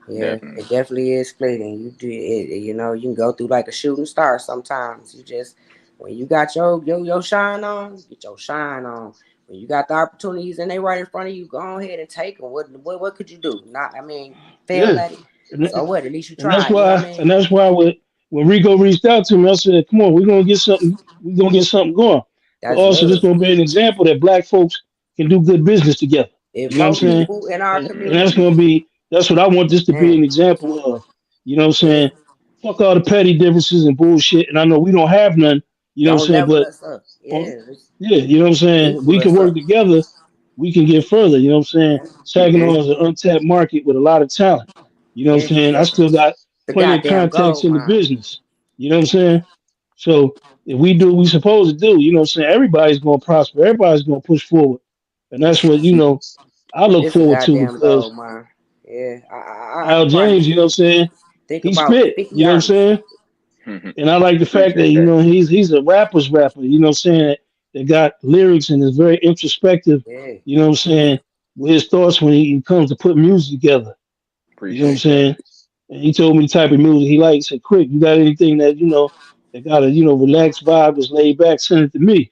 Yeah. Definitely. It definitely is fleeting. You do it. You can go through like a shooting star sometimes. You just when you got your shine on, get your shine on. When you got the opportunities and they right in front of you, go ahead and take them. What could you do? Not. I mean, fail Yeah, at it. So and, what? At least you and that's tried. You know what I why, mean? and that's why when Rico reached out to me, I said, "Come on, we're gonna get something. We're gonna get something going." But That's also, this love. gonna be an example that black folks can do good business together. If You know what I'm more saying? people in our And that's community, gonna be that's what I want this to be man, an example of. You know what I'm yeah, saying? Fuck all the petty differences and bullshit. And I know we don't have none. You know what I'm don't saying? level But us up. on, Yeah, just yeah, you know what I'm saying? equal We can us work up. together. We can get further. You know what I'm saying? Mm-hmm. Saginaw is an untapped market with a lot of talent. You know what Yeah, I'm saying? I still definitely. got The plenty of goddamn contacts gold in the mine. business. You know what I'm saying? So if we do what we supposed to do, you know what I'm saying? Everybody's going to prosper. Everybody's going to push forward. And that's what, I look It's a forward to goddamn because gold mine. Yeah, I Al could probably James, you know what I'm saying? think He about spit, 50 you know what I'm artists. saying? And I like the fact that, Appreciate that. he's a rapper's rapper, you know what I'm saying? That got lyrics and is very introspective, Yeah, you know what I'm saying? With his thoughts when he comes to put music together, you know what I'm Appreciate that. saying? And he told me the type of music he likes. He said, Quick, you got anything that, that got a, relaxed vibe, is laid back, send it to me.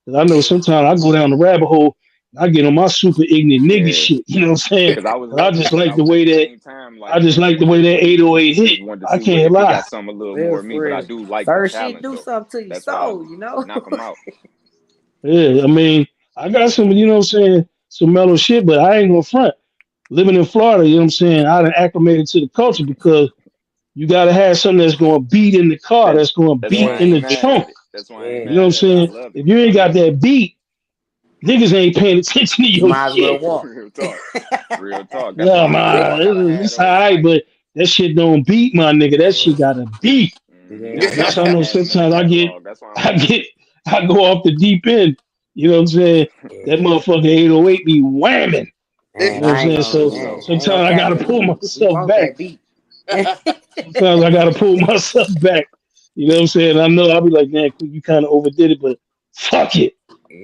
Because I know yeah, sometimes I go down the rabbit hole and I get on my super ignorant nigga Yeah. shit, you know what I'm saying? Cause I was But I like just that. like I the was at way the that same time I like just that like the way that when you 808 hit. just wanted to I see what can't if he lie. got something a little more real of me. for But I real. do like the First shit challenge do though. something to your That's why I soul, you know? knock him out. Yeah, I mean, I got some, some mellow shit, but I ain't gonna front. Living in Florida, you know what I'm saying? I done acclimated to the culture because you gotta have something that's gonna beat in the car, That's that's gonna that's beat why I Yeah, in ain't the mad trunk. at it. That's why I ain't yeah. You know what mad I'm at it. I saying? love it. If you I ain't got love it. that beat, niggas ain't paying attention to You your might as well shit. walk. Real talk. Real talk. That's Yeah, why I Quick. know I man, gotta have it's all those right, fights. but that shit don't beat, my nigga. That Yeah, shit gotta beat. I yeah, And that's know I how I gotta know have them on sometimes catalog. That's why I'm I mad. get, I go off the deep end. You know what I'm saying? yeah. That motherfucker 808 be whamming. You Man, know what I'm I ain't saying? For gonna, So sure. man, I ain't gonna sometimes I cap gotta it. pull We myself want back. that beat. Sometimes I gotta pull myself back. You know what I'm saying? I know I'll be like, man, you kind of overdid it, but fuck it.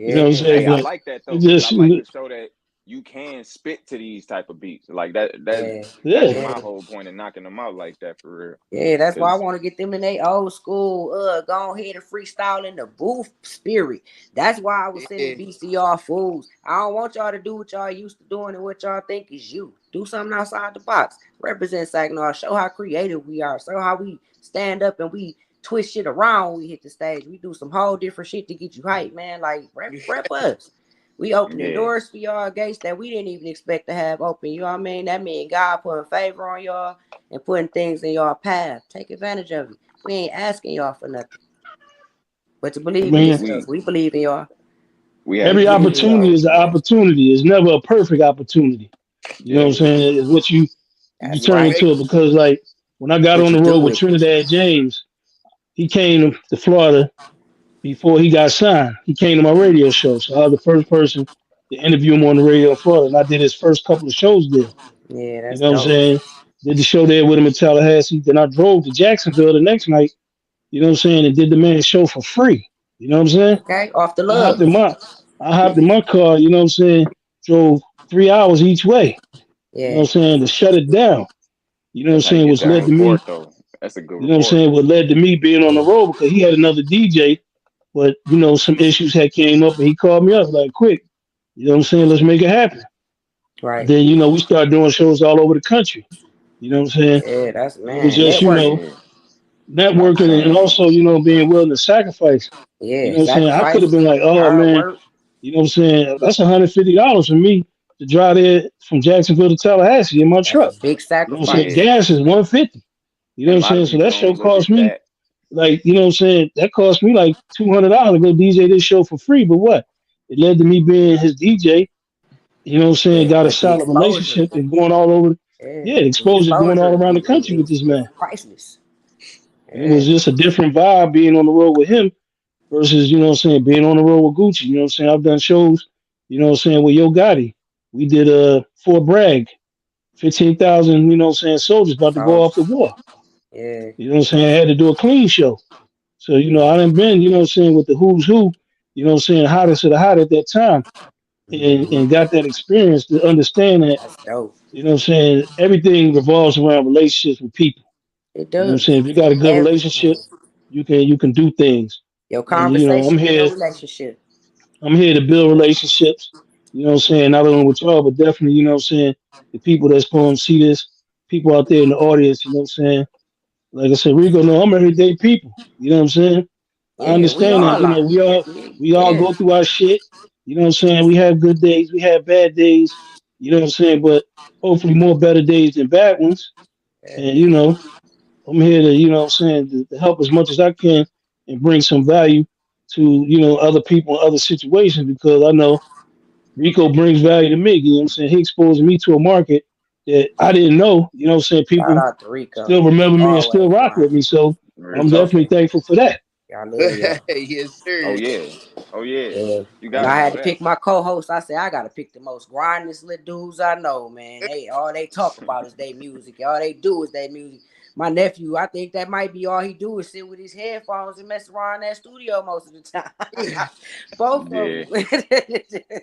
You know what I'm Yeah, saying? Hey, I But like that it though, cause I just, like to show that you can spit to these type of beats. Like that. yeah, That's yeah, my yeah. whole point of knocking them out like that for real. Yeah, that's why I Cause want to get them in their old school, go ahead and freestyle in the booth spirit. That's why I was sending Yeah. BCR fools. I don't want y'all to do what y'all used to doing and what y'all think is you. Do something outside the box. Represent Saginaw. Show how creative we are. Show how we stand up and we twist shit around when we hit the stage. We do some whole different shit to get you hyped, man. Like rep us. We opening yeah, doors for y'all, gates that we didn't even expect to have open. You know what I mean? That mean God putting favor on y'all and putting things in y'all path. Take advantage of it. We ain't asking y'all for nothing. But you I believe in we mean, yourself. we We believe in y'all. we We have every to believe in opportunity y'all. is an opportunity. It's never a perfect opportunity. You know what I'm yeah. saying? It's what you That's turn right. into it because like when I got What on you the do road with with it. Trinidad James, he came to Florida before he got signed. He came to my radio show. So I was the first person to interview him on the radio in Florida. And I did his first couple of shows there. Yeah, You that's know what I'm dope. saying? Did the show there with him in Tallahassee. Then I drove to Jacksonville the next night, you know what I'm saying, and did the man's show for free. You know what I'm saying? Okay, off the I hopped in love. my I hopped in my car, you know what I'm saying, drove 3 hours each way, you know what Yeah, I'm saying, to shut it down. You know what I'm That's how you saying, get which that led to me, report though. That's a good you know what I'm report. saying, what led to me being on the road because he had another DJ, but you know, some issues had came up and he called me up like quick. You know what I'm saying? Let's make it happen. And right. then, we started doing shows all over the country. You know what I'm saying? Yeah, that's And it was man. just, Networking. Yeah. Like networking and man. also, being willing to sacrifice. You Yeah, know what I'm saying? I could have sacrifice, been like, oh hard man, work. you know what I'm saying? That's $150 for me to drive there from Jacksonville to Tallahassee in my That's truck. a big You know what I'm saying? Yeah. sacrifice. Gas is 150. You know what And I'm a lot saying? of So people that don't show look cost at me that. like, you know what I'm saying? That cost me like $200 to go DJ this show for free. But what? It led to me being his DJ. You know what I'm saying? Yeah, Got a but the solid exposure. relationship and going all over. Yeah, Yeah, the exposure going all exposure around the country with this is man. priceless. And it was Yeah, just a different vibe being on the road with him versus, you know what I'm saying, being on the road with Gucci. You know what I'm saying? I've done shows, you know what I'm saying, with Yo Gotti. We did Fort Bragg, 15,000, you know what I'm saying, soldiers about to go off soldiers. the war. Yeah, You know what I'm saying? I had to do a clean show. So, I done been, you know what I'm saying, with the who's who, you know what I'm saying, hottest of the hot at that time and hmm, got that experience to understand that, that's dope. you know what I'm saying, everything revolves around relationships with people. It You know what I'm saying? does If you got a good relationship, everything. you can do things. Your And conversation and your relationship. I'm here to build relationships, you know what I'm saying, not only with y'all, but definitely, you know what I'm saying, the people that's going to see this, people out there in the audience, you know what I'm saying. Like I said, Rico, no, I'm everyday people. You know what I'm saying? I Yeah, we understand that, all are. we all Yeah, go through our shit. You know what I'm saying? We have good days, we have bad days, you know what I'm saying, but hopefully more better days than bad ones. yeah. And I'm here to, you know what I'm saying, to help as much as I can and bring some value to, other people in other situations because I know Rico brings value to me. You know what I'm saying? He exposed me to a market that I didn't know. You know what I'm saying? Shout People out to Rico. still remember me and still Always rock with grinding. me. So Real I'm talk. definitely Yeah, thankful for that. y'all love y'all. Yes, Oh sir. yeah. Oh yeah. Yeah. You When gotta I had know to that. pick my co-host, I said I gotta pick the most grindest little dudes I know, man. They all they talk about is their music. All they do is their music. My nephew, I think that might be all he do is sit with his headphones and mess around that studio most of the time. Both of Yeah. them.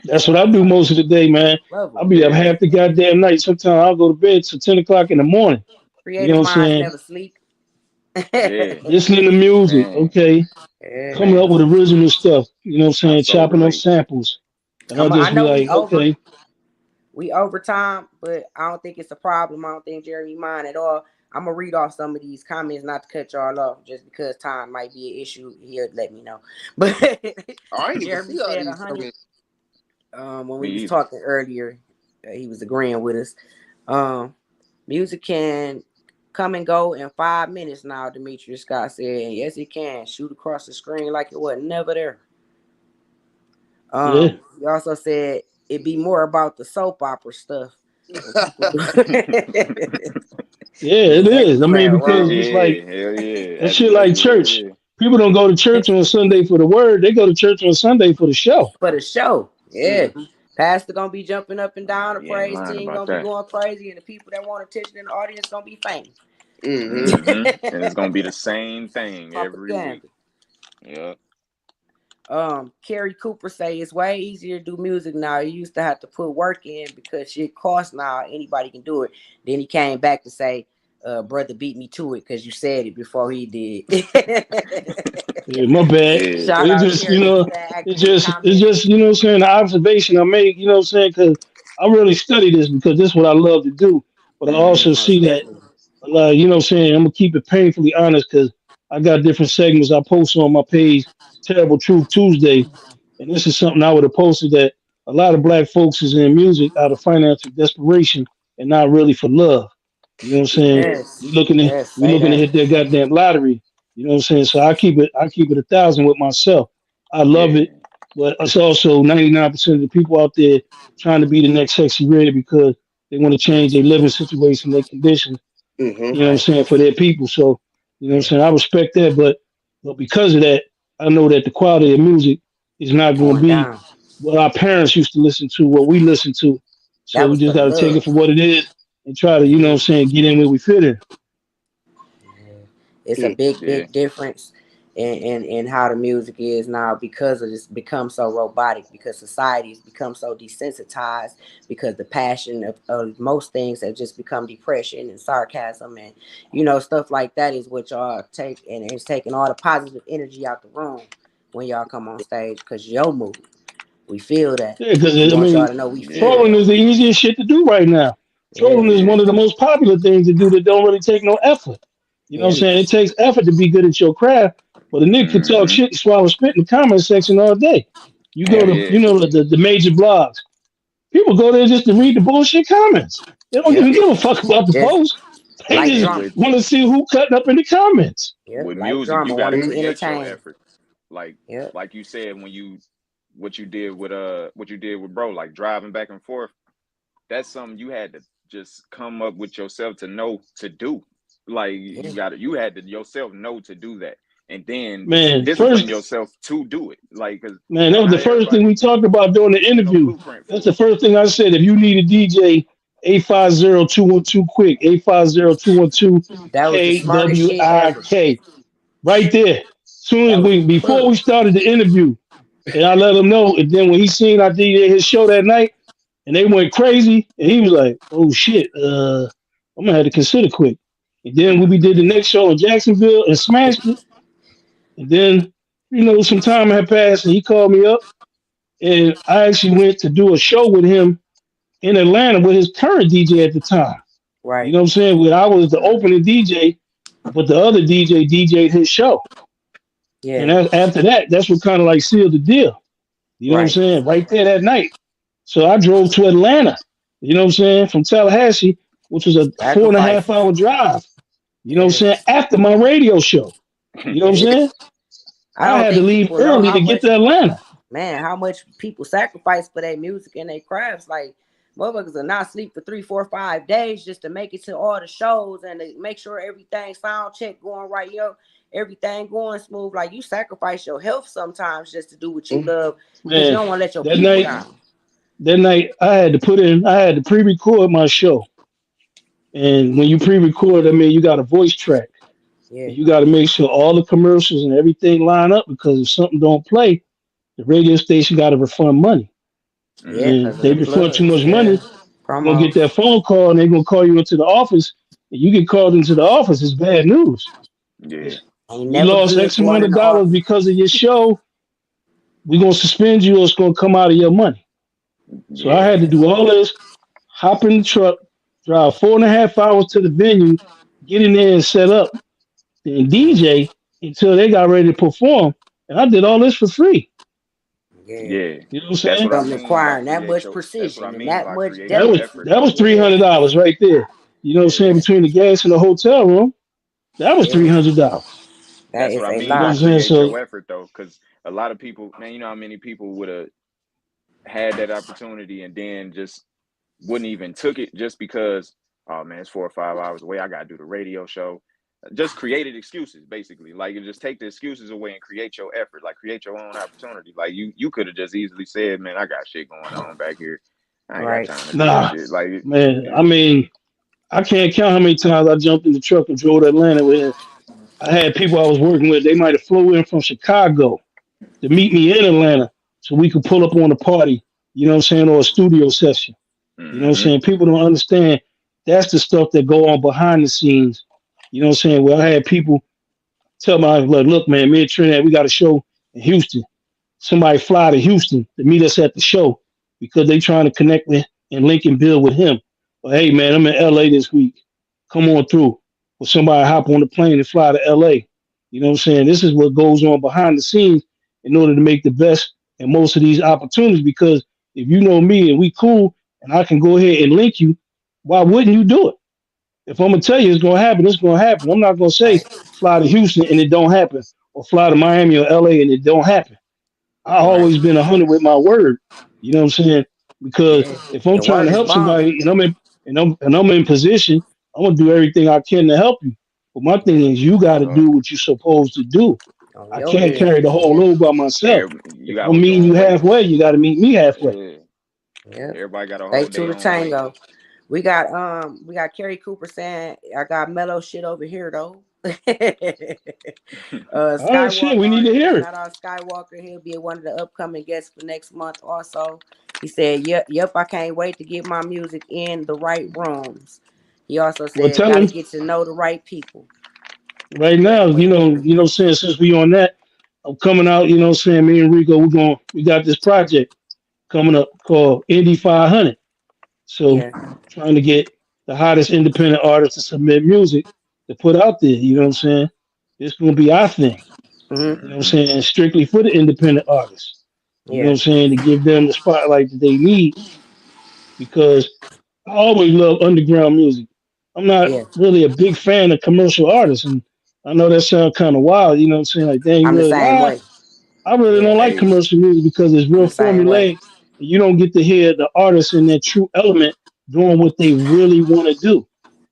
That's what I do most of the day, man. Love I'll them. be up Yeah. half the goddamn night. Sometimes I'll go to bed till 10 o'clock in the morning. You know Creative what I'm minds saying? never sleep. Yeah. Listening to music, Man. okay? Yeah. Coming up Man. with original stuff. You know what I'm I saying? so Chopping up relate. samples. And I'll I just be know we like, over. okay, We overtime, but I don't think it's a problem. I don't think Jeremy mind at all. I'm gonna read off some of these comments, not to cut y'all off, just because time might be an issue. He'll let me know. But Oh, I ain't even Jeremy see all said these 100. comments. When Me we was either. talking earlier, he was agreeing with us. Um, Music can come and go in 5 minutes now. Demetrius Scott said, and yes, it can shoot across the screen like it was never there. yeah. He also said it'd be more about the soap opera stuff when people do. Yeah, Yeah, it is. I you mean, ain't Hell because wrong. it's like, yeah. Hell yeah. that As shit much like as hell church. yeah. People don't go to church on Sunday for the word. They go to church on Sunday for the show. For the show. Yeah. Mhm. Pastor gonna be jumping up and down, the You ain't praise lying team about gonna be that. going crazy, and the people that want attention in the audience gonna be fainting. Mhm. And it's gonna be the same thing every week. Propaganda. Yeah. Kerry Cooper say it's way easier to do music now. You used to have to put work in because shit costs now. Anybody can do it. Then he came back to say, brother beat me to it because you said it before he did. Yeah, my bad. Yeah. Shout It out just, Kerry for that accurate it's comment. just, what I'm saying, the observation I make, what I'm saying, because I really study this because this is what I love to do. But I Mm-hmm. also Most see that, definitely. what I'm saying, I'm gonna keep it painfully honest because I got different segments I post on my page, Terrible Truth Tuesday, and this is something I would have posted that a lot of black folks is in music out of financial desperation and not really for love. You know what I'm saying? Yeah. Yes. Yes. We Say looking to that. hit that goddamn lottery. You know what I'm saying? So I keep it 1,000 with myself. I love Yeah, it, but it's also 99% of the people out there trying to be the next sexy red because they want to change their living situation, their conditions. Mm-hmm. You know what I'm Right. saying, for their people. So you know what I'm Yeah. saying. I respect that, but because of that, I know that the quality of music is not going to Going be down. what our parents used to listen to, what we listen to. So That we was just for the got to take it love. for what it is and try to, you know what I'm Hmm. saying, get in where we fit in. Yeah. It's a Mm. big, yeah, big difference in how the music is now because of this become so robotic, because society's become so desensitized, because the passion of most things have just become depression and sarcasm and stuff like that is what y'all take, and it's taking all the positive energy out the room when y'all come on stage because your mood. We feel that. Yeah, because We I want y'all mean, to know we feel yeah, trolling that. is the easiest shit to do right now. Yeah. Trolling is yeah, one of the most popular things to do that don't really take no effort. You know what I'm Yeah. saying? It takes effort to be good at your craft, but a nigga can talk mm-hmm, shit and swallow spit in the comment section all day. You go Yep. to, yeah, you know, the major blogs. People go there just to read the bullshit comments. They don't Yep. even give a fuck about the Just post. They like and just drama. with want to see who cutting up in the comments. Yep. Like music, drama. you got Want to to be create your entertained. effort. Like Yep. like you said, when you what you did with bro, like driving back and forth. That's something you had to just come up with yourself to know to do. Like Yeah. you had to yourself know to do that, and then Man, discipline first, yourself to do it. Like because man, that was the not first thing everybody we talked about during the ain't no interview. blueprint That's for the it. first thing I said. If you need a DJ, 850-212 quick, 850-212 That was the smartest shit ever. KWIK. Right there. Soon as That was we before we push. started the interview, and I let him know, and then when he seen I did his show that night, and they went crazy, and he was like, "Oh shit, I'm gonna have to consider quick." And then we did the Yeah. next show in Jacksonville and smashed it. And then, some time had passed, and he called me up, and I actually went to do a show with him in Atlanta with his current DJ at the time. You Right. know what I'm saying? Where I was the Mm-hmm. opening DJ, but the other DJ DJ'd his show. And Yeah. after that, that's what kind of like sealed the deal. You know what I'm Right. saying? Right there that night. So I drove to Atlanta, you know what I'm saying, from Tallahassee, which was a 4.5 hour Sacrifices. drive, you know what I'm Yeah. saying, after my radio show. You know what I'm Yeah. Mm. saying? I I don't had to think leave people know early how to get much, to Atlanta. man, how much people sacrifice for their music and their crafts. Like motherfuckers will not sleep for 3, 4, 5 days just to make it to all the shows and to make sure everything sound check going right, everything going smooth. Like you sacrifice your health sometimes just to do what you love because you Man, don't want to let your that people night, down. I had to pre-record my show. And when you pre-record, I mean, you got a voice track. Yeah. And you got to make sure all the commercials and everything line up because if something don't play, the radio station got to refund money. Yeah, Mm-hmm. And because of they the refund too plugs. much Yeah. money, you're gonna get Promos. that phone call and they're gonna call you into the office. And you get called into the office, it's bad news. Yeah, It's, Ain't we never lost good X going amount in of the dollars office. because of your show. We're gonna suspend you or it's gonna come out of your money. So I yeah, had to Yeah. do all this, hop in the truck, drive 4.5 hours to the venue, get in there and set up, and Yeah. DJ until they got ready to perform. And I did all this for free. Yeah. yeah. You know what I'm That's saying? what I Something mean by requiring that create much your. That's what I precision and mean that by much create That your was delicacy. effort, that though. was three Yeah. hundred dollars right there. You know what I'm saying? Yeah, Yeah. Between the gas and the hotel room, that was three Yeah. hundred dollars. That that's what is I a mean You know what by I'm lot. saying? create So your effort, though, because a lot of people, man, you know how many people would have had that opportunity and then just wouldn't even took it just because, oh man, it's 4 or 5 hours away. I gotta do the radio show. Just created excuses, basically. Like you just take the excuses away and create your effort, like create your own opportunity. Like you could have just easily said, man, I got shit going on back here. I ain't got Right. time to do that nah, shit. Like man. yeah, I mean, I can't count how many times I jumped in the truck and drove to Atlanta where I had people I was working with. They might have flew in from Chicago to meet me in Atlanta so we could pull up on a party. You know what I'm saying? Or a studio session. You know what I'm mm-hmm, saying? People don't understand. That's the stuff that go on behind the scenes. You know what I'm saying? Well, I had people tell me, like, look, man, me and Trinidad, we got a show in Houston. Somebody fly to Houston to meet us at the show because they trying to connect with and link and build with him. But hey, man, I'm in LA this week. Come on through. Or somebody hop on the plane and fly to LA. You know what I'm saying? This is what goes on behind the scenes in order to make the best and most of these opportunities. Because if you know me and we cool and I can go ahead and link you, why wouldn't you do it? If I'm gonna tell you it's gonna happen, it's gonna happen. I'm not gonna say Right. fly to Houston and it don't happen, or fly to Miami or LA and it don't happen. I Right. always been 100 with my word. You know what I'm saying? Because Yeah. if I'm The trying word to is help bond. somebody and I'm in position, I'm gonna do everything I can to help you. But my thing Yeah. is, you got to Uh, do what you're supposed to do. On I your can't head. carry the whole Yeah. load by myself. you If gotta I'm hold your meeting you own weight. halfway, you got to meet me halfway. Yeah, Yeah. everybody gotta Straight hold to their the own weight. tango. We got Kerry Cooper saying I got mellow shit over here though. All right, shit, Skywalker we need to already hear it. shout out Skywalker. He'll be one of the upcoming guests for next month also. He said, yep, I can't wait to get my music in the right rooms. He also Well, said, tell gotta him get to know the right people. right Hey, now. but Saying since we on that, I'm coming out. Saying me and Rico, we got this project coming up called Indy 500. So Yeah. trying to get the hottest independent artists to submit music to put out there. You know what I'm saying? It's gonna be our thing. Mm-hmm. You know what hmm I'm saying? And strictly for the independent artists. You know what Yeah. I'm saying? To give them the spotlight that they need because I always love underground music. I'm not Yeah. really a big fan of commercial artists, and I know that sounds kind of wild. You know what I'm saying? Like, dang, you I'm the really same lie. way. I really Yeah. don't like hey, commercial music because it's I'm real the same way. formulaic. And you don't get to hear the artist in their true element doing what they really want to do.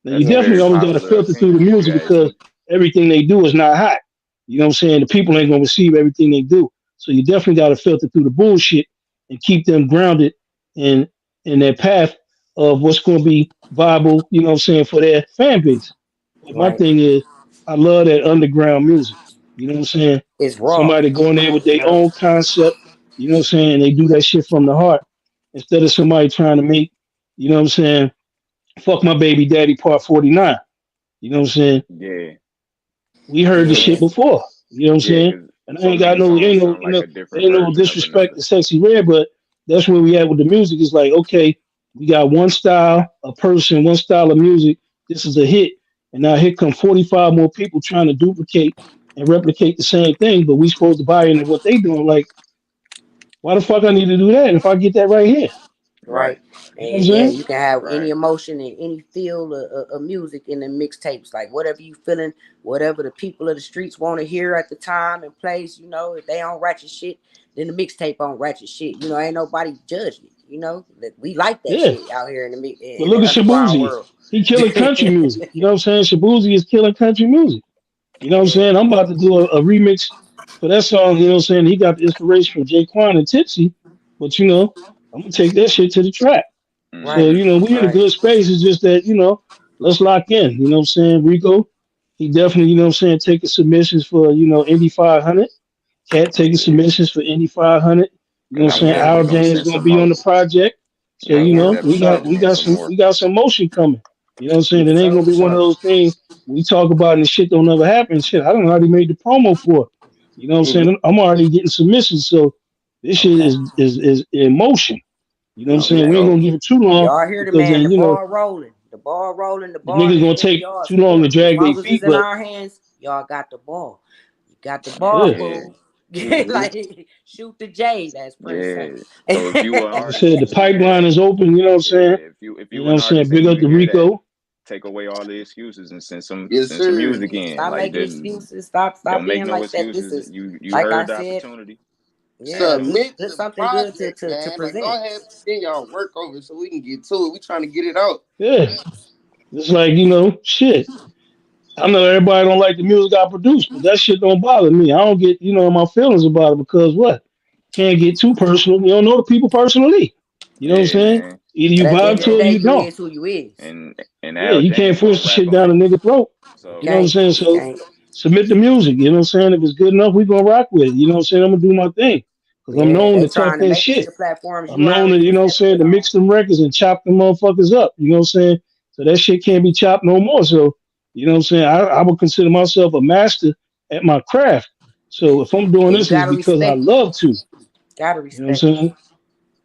Now, you that's a Yeah. definitely very always got to popular filter through the opinion if you music ask because me. everything they do is not hot. You know what I'm saying? The people ain't going to receive everything they do. So you definitely got to filter through the bullshit and keep them grounded in their path of what's going to be viable, you know what I'm saying, for their fan base. But my Right. thing is, I love that underground music. You know what I'm saying? It's raw. Somebody going there with You their know? own concept, you know what I'm saying? They do that shit from the heart instead of somebody trying to make, you know what I'm saying, fuck my baby daddy part 49. You know what I'm saying? Yeah, We heard the shit Yeah. before. You know what I'm yeah, saying? because And I so ain't got many no, songs ain't no, sound like a different ain't no version of disrespect another. to Sexy Red, but that's where we at with the music. It's like, okay, we got one style, a person, one style of music. This is a hit. And now here come 45 more people trying to duplicate and replicate the same thing, but we supposed to buy into what they doing. Like, why the fuck I need to do that if I get that right here? Right. Right, You know what I'm And yeah, saying? you can have any right. emotion and any feel of music in the mixtapes. Like whatever you feeling, whatever the people of the streets want to hear at the time and place. You know, if they on ratchet shit, then the mixtape on ratchet shit. You know, ain't nobody judging it. You know, that we like that Yeah. shit out here in But in look the at underground Shabuzi. world. He killing country music. You know what I'm saying? Shabuzi is killing country music. You know what I'm Yeah. saying? I'm about to do a remix for that song. You know what I'm saying? He got the inspiration from Jaquan and Tipsy, but I'm gonna take that shit to the track. So Right. hmm we in a Right. good space. It's just that let's lock in. You know what I'm saying? Rico, he definitely you know what I'm saying taking submissions for Indy 500. Cat taking Yeah, submissions for Indy 500. You know and what I'm I'm saying? Yeah. definitely Al gonna James send gonna some be on more. the project. So Yeah, I'm Yeah. gonna For sure. definitely send some more. we got some motion coming. You know what I'm saying? For It ain't sure. gonna For be one of sure. those things we talk about and the shit don't ever happen. Shit, I don't know how they made the promo for it. You know what I'm hmm saying? I'm already getting submissions, so this shit Okay. is in motion. You know what I'm No, for saying? Okay. We ain't sure. gonna give it too long Y'all hear the because man, then the ball rolling. The ball rolling, the the ball niggas is gonna in take y'all's too long to court. As drag their long as feet. it's in But our hands, y'all got the ball. You got the ball, yeah, Yeah, fool. hmm Like shoot the J, as Prince say. yeah. So if you an like I said, artist the and you hear pipeline that, is open. You know what I'm saying? yeah. If You you know what an I'm saying? artist and Big up you to hear that, Rico. take away all the excuses and Yes, send some sir. music in. Stop Like, making excuses. Stop don't make being no like that. This excuses. is You like I heard the said, opportunity. yeah, Add them. Submit good to the something good project, to man. Like, go present. ahead and send y'all work over so we can get to it. We trying to get it out. Yeah, it's like shit. I know everybody don't like the music I produce, but that shit don't bother me. I don't get my feelings about it because what? Can't get too personal. You don't know the people personally. You know what I'm Yeah, saying? man. Either But you at the vibe end And of to the it or day, you you don't. is who you is. and Yeah, Al you can't James force gonna the rap shit on down a it. nigga throat. You You know So what I'm can't. saying? You So can't. submit the music. You know what I'm saying? If it's good enough, we gonna rock with it. You know what I'm saying? I'm gonna do my thing because I'm Yeah, known they to talk trying to that make it shit. to platforms I'm you known to already to accepted on. mix them records and chop them motherfuckers up. You know what I'm saying? So that shit can't be chopped no more. So you know what I'm saying? I would consider myself a master at my craft. So if I'm doing And you this, it's gotta because I respect it. love to. Gotta You know what I'm respect it. saying?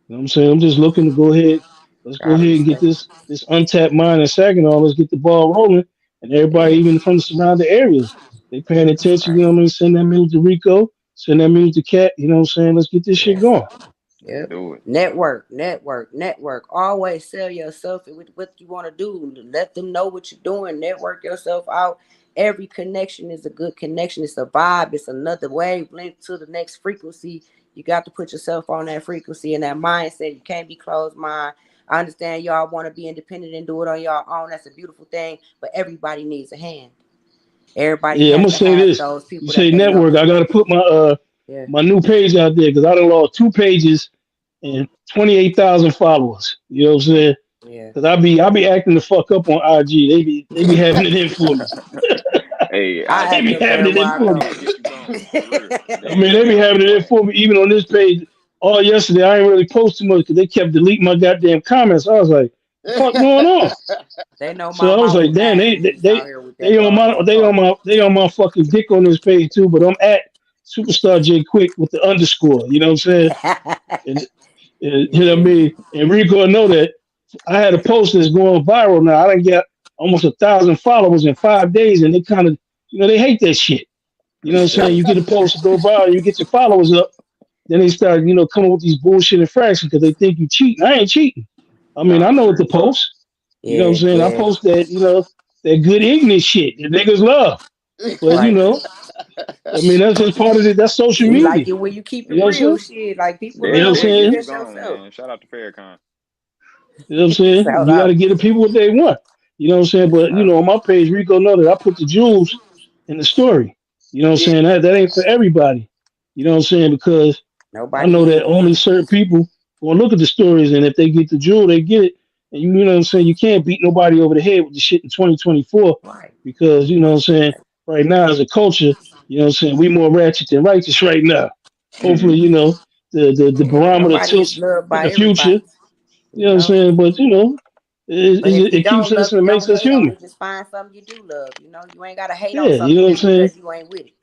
You know what I'm saying? I'm just looking to go ahead. Let's go Gotta ahead and get respect this untapped mine in Saginaw. Let's get the ball rolling. And it. everybody, Yeah, even from the surrounding areas, they paying attention. You right. know what I mean? Send that music to Rico. Send that music to Cat. You know what I'm saying? Let's get this shit Yeah. going. Let's Yep. do it. Network. Always sell yourself with what you want to do. Let them know what you're doing. Network yourself out. Every connection is a good connection. It's a vibe. It's another wavelength to the next frequency. You got to put yourself on that frequency and that mindset. You can't be closed mind. I understand y'all want to be independent and do it on your own. That's a beautiful thing. But everybody needs a hand. Everybody Yeah, I'm has gonna to say have this. those You people that say they know. network. I gotta put Yeah. my new page out there because I done lost 2 pages and 28,000 followers. You know what I'm saying? Yeah. Because I be acting the fuck up on IG. They be having it in for me. Hey, I They act be up having there it where in I for me. IG will go. get you gone for real. I They mean, get they you be gone having it in fast. for me even on this page. All yesterday, I ain't really post too much because they kept deleting my goddamn comments. I was like, "The fuck going on?" They know So my I was mouth like, is "Damn, mad juice out here with that doggone talking. they on my fucking dick on this page too." But I'm at Superstar J Quick with the underscore. You know what I'm saying? And you know what I Yeah. mean? And Rico know that I had a post that's going viral now. I done get almost 1,000 followers in 5 days, and they kind of, they hate that shit. You know what I'm saying? Yeah. You get a post to go viral, you get your followers up, then they start, coming with these bullshit infractions because they think you cheating. I ain't cheating. I mean, I Nah, know what real to talk. post. You know what I'm Yeah. saying? I Yeah. post that, that good ignorant shit that niggas love. But Right. I mean, that's just part of it. That's social We media. like it when you keep it You know what I'm real saying? shit. Like people You know what I'm They love when you get saying? you just gone, yourself. man. Shout out to Farrakhan. You know what I'm saying? Shout You got to out. get the people what they want. You know what I'm saying? But Oh, on my page, Rico know that I put the jewels in the story. You know what I'm Yeah, saying? That ain't for everybody. You know what I'm saying? Because I know nobody that is. only certain people gonna look at the stories, and if they get the jewel, they get it. And you know what I'm saying? You can't beat nobody over the head with the shit in 2024 Right. because you know what I'm saying. Right now, as a culture, you know what I'm saying, we more ratchet than righteous right now. Hopefully, the Yeah. barometer Nobody is tilts loved in by the future. everybody. You You know what I'm know. saying? But But if you it keeps don't us love and it, it don't makes us hate on human. it. Just find something you do love. You know, you ain't gotta hate on Yeah, you something know what I'm just saying? because you ain't with it,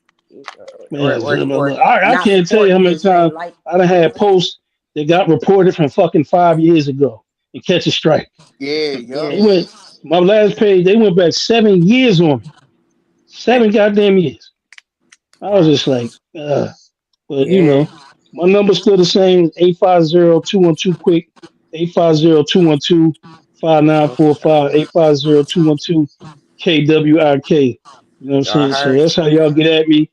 Man, or look, I not can't tell you supporting how it many because you times ain't like. I done You had know. posts that got reported from fucking 5 years ago and catch a strike. yeah, yup. They Yeah. went my last page. They went back 7 years on me, Damn. 7 goddamn years. I was Wow. just like, but Yeah. my number's still the same: 850-212 quick, 850-212-5945, 850-212 KWIK. You know what I'm Y'all saying? So heard it. that's how y'all get at me.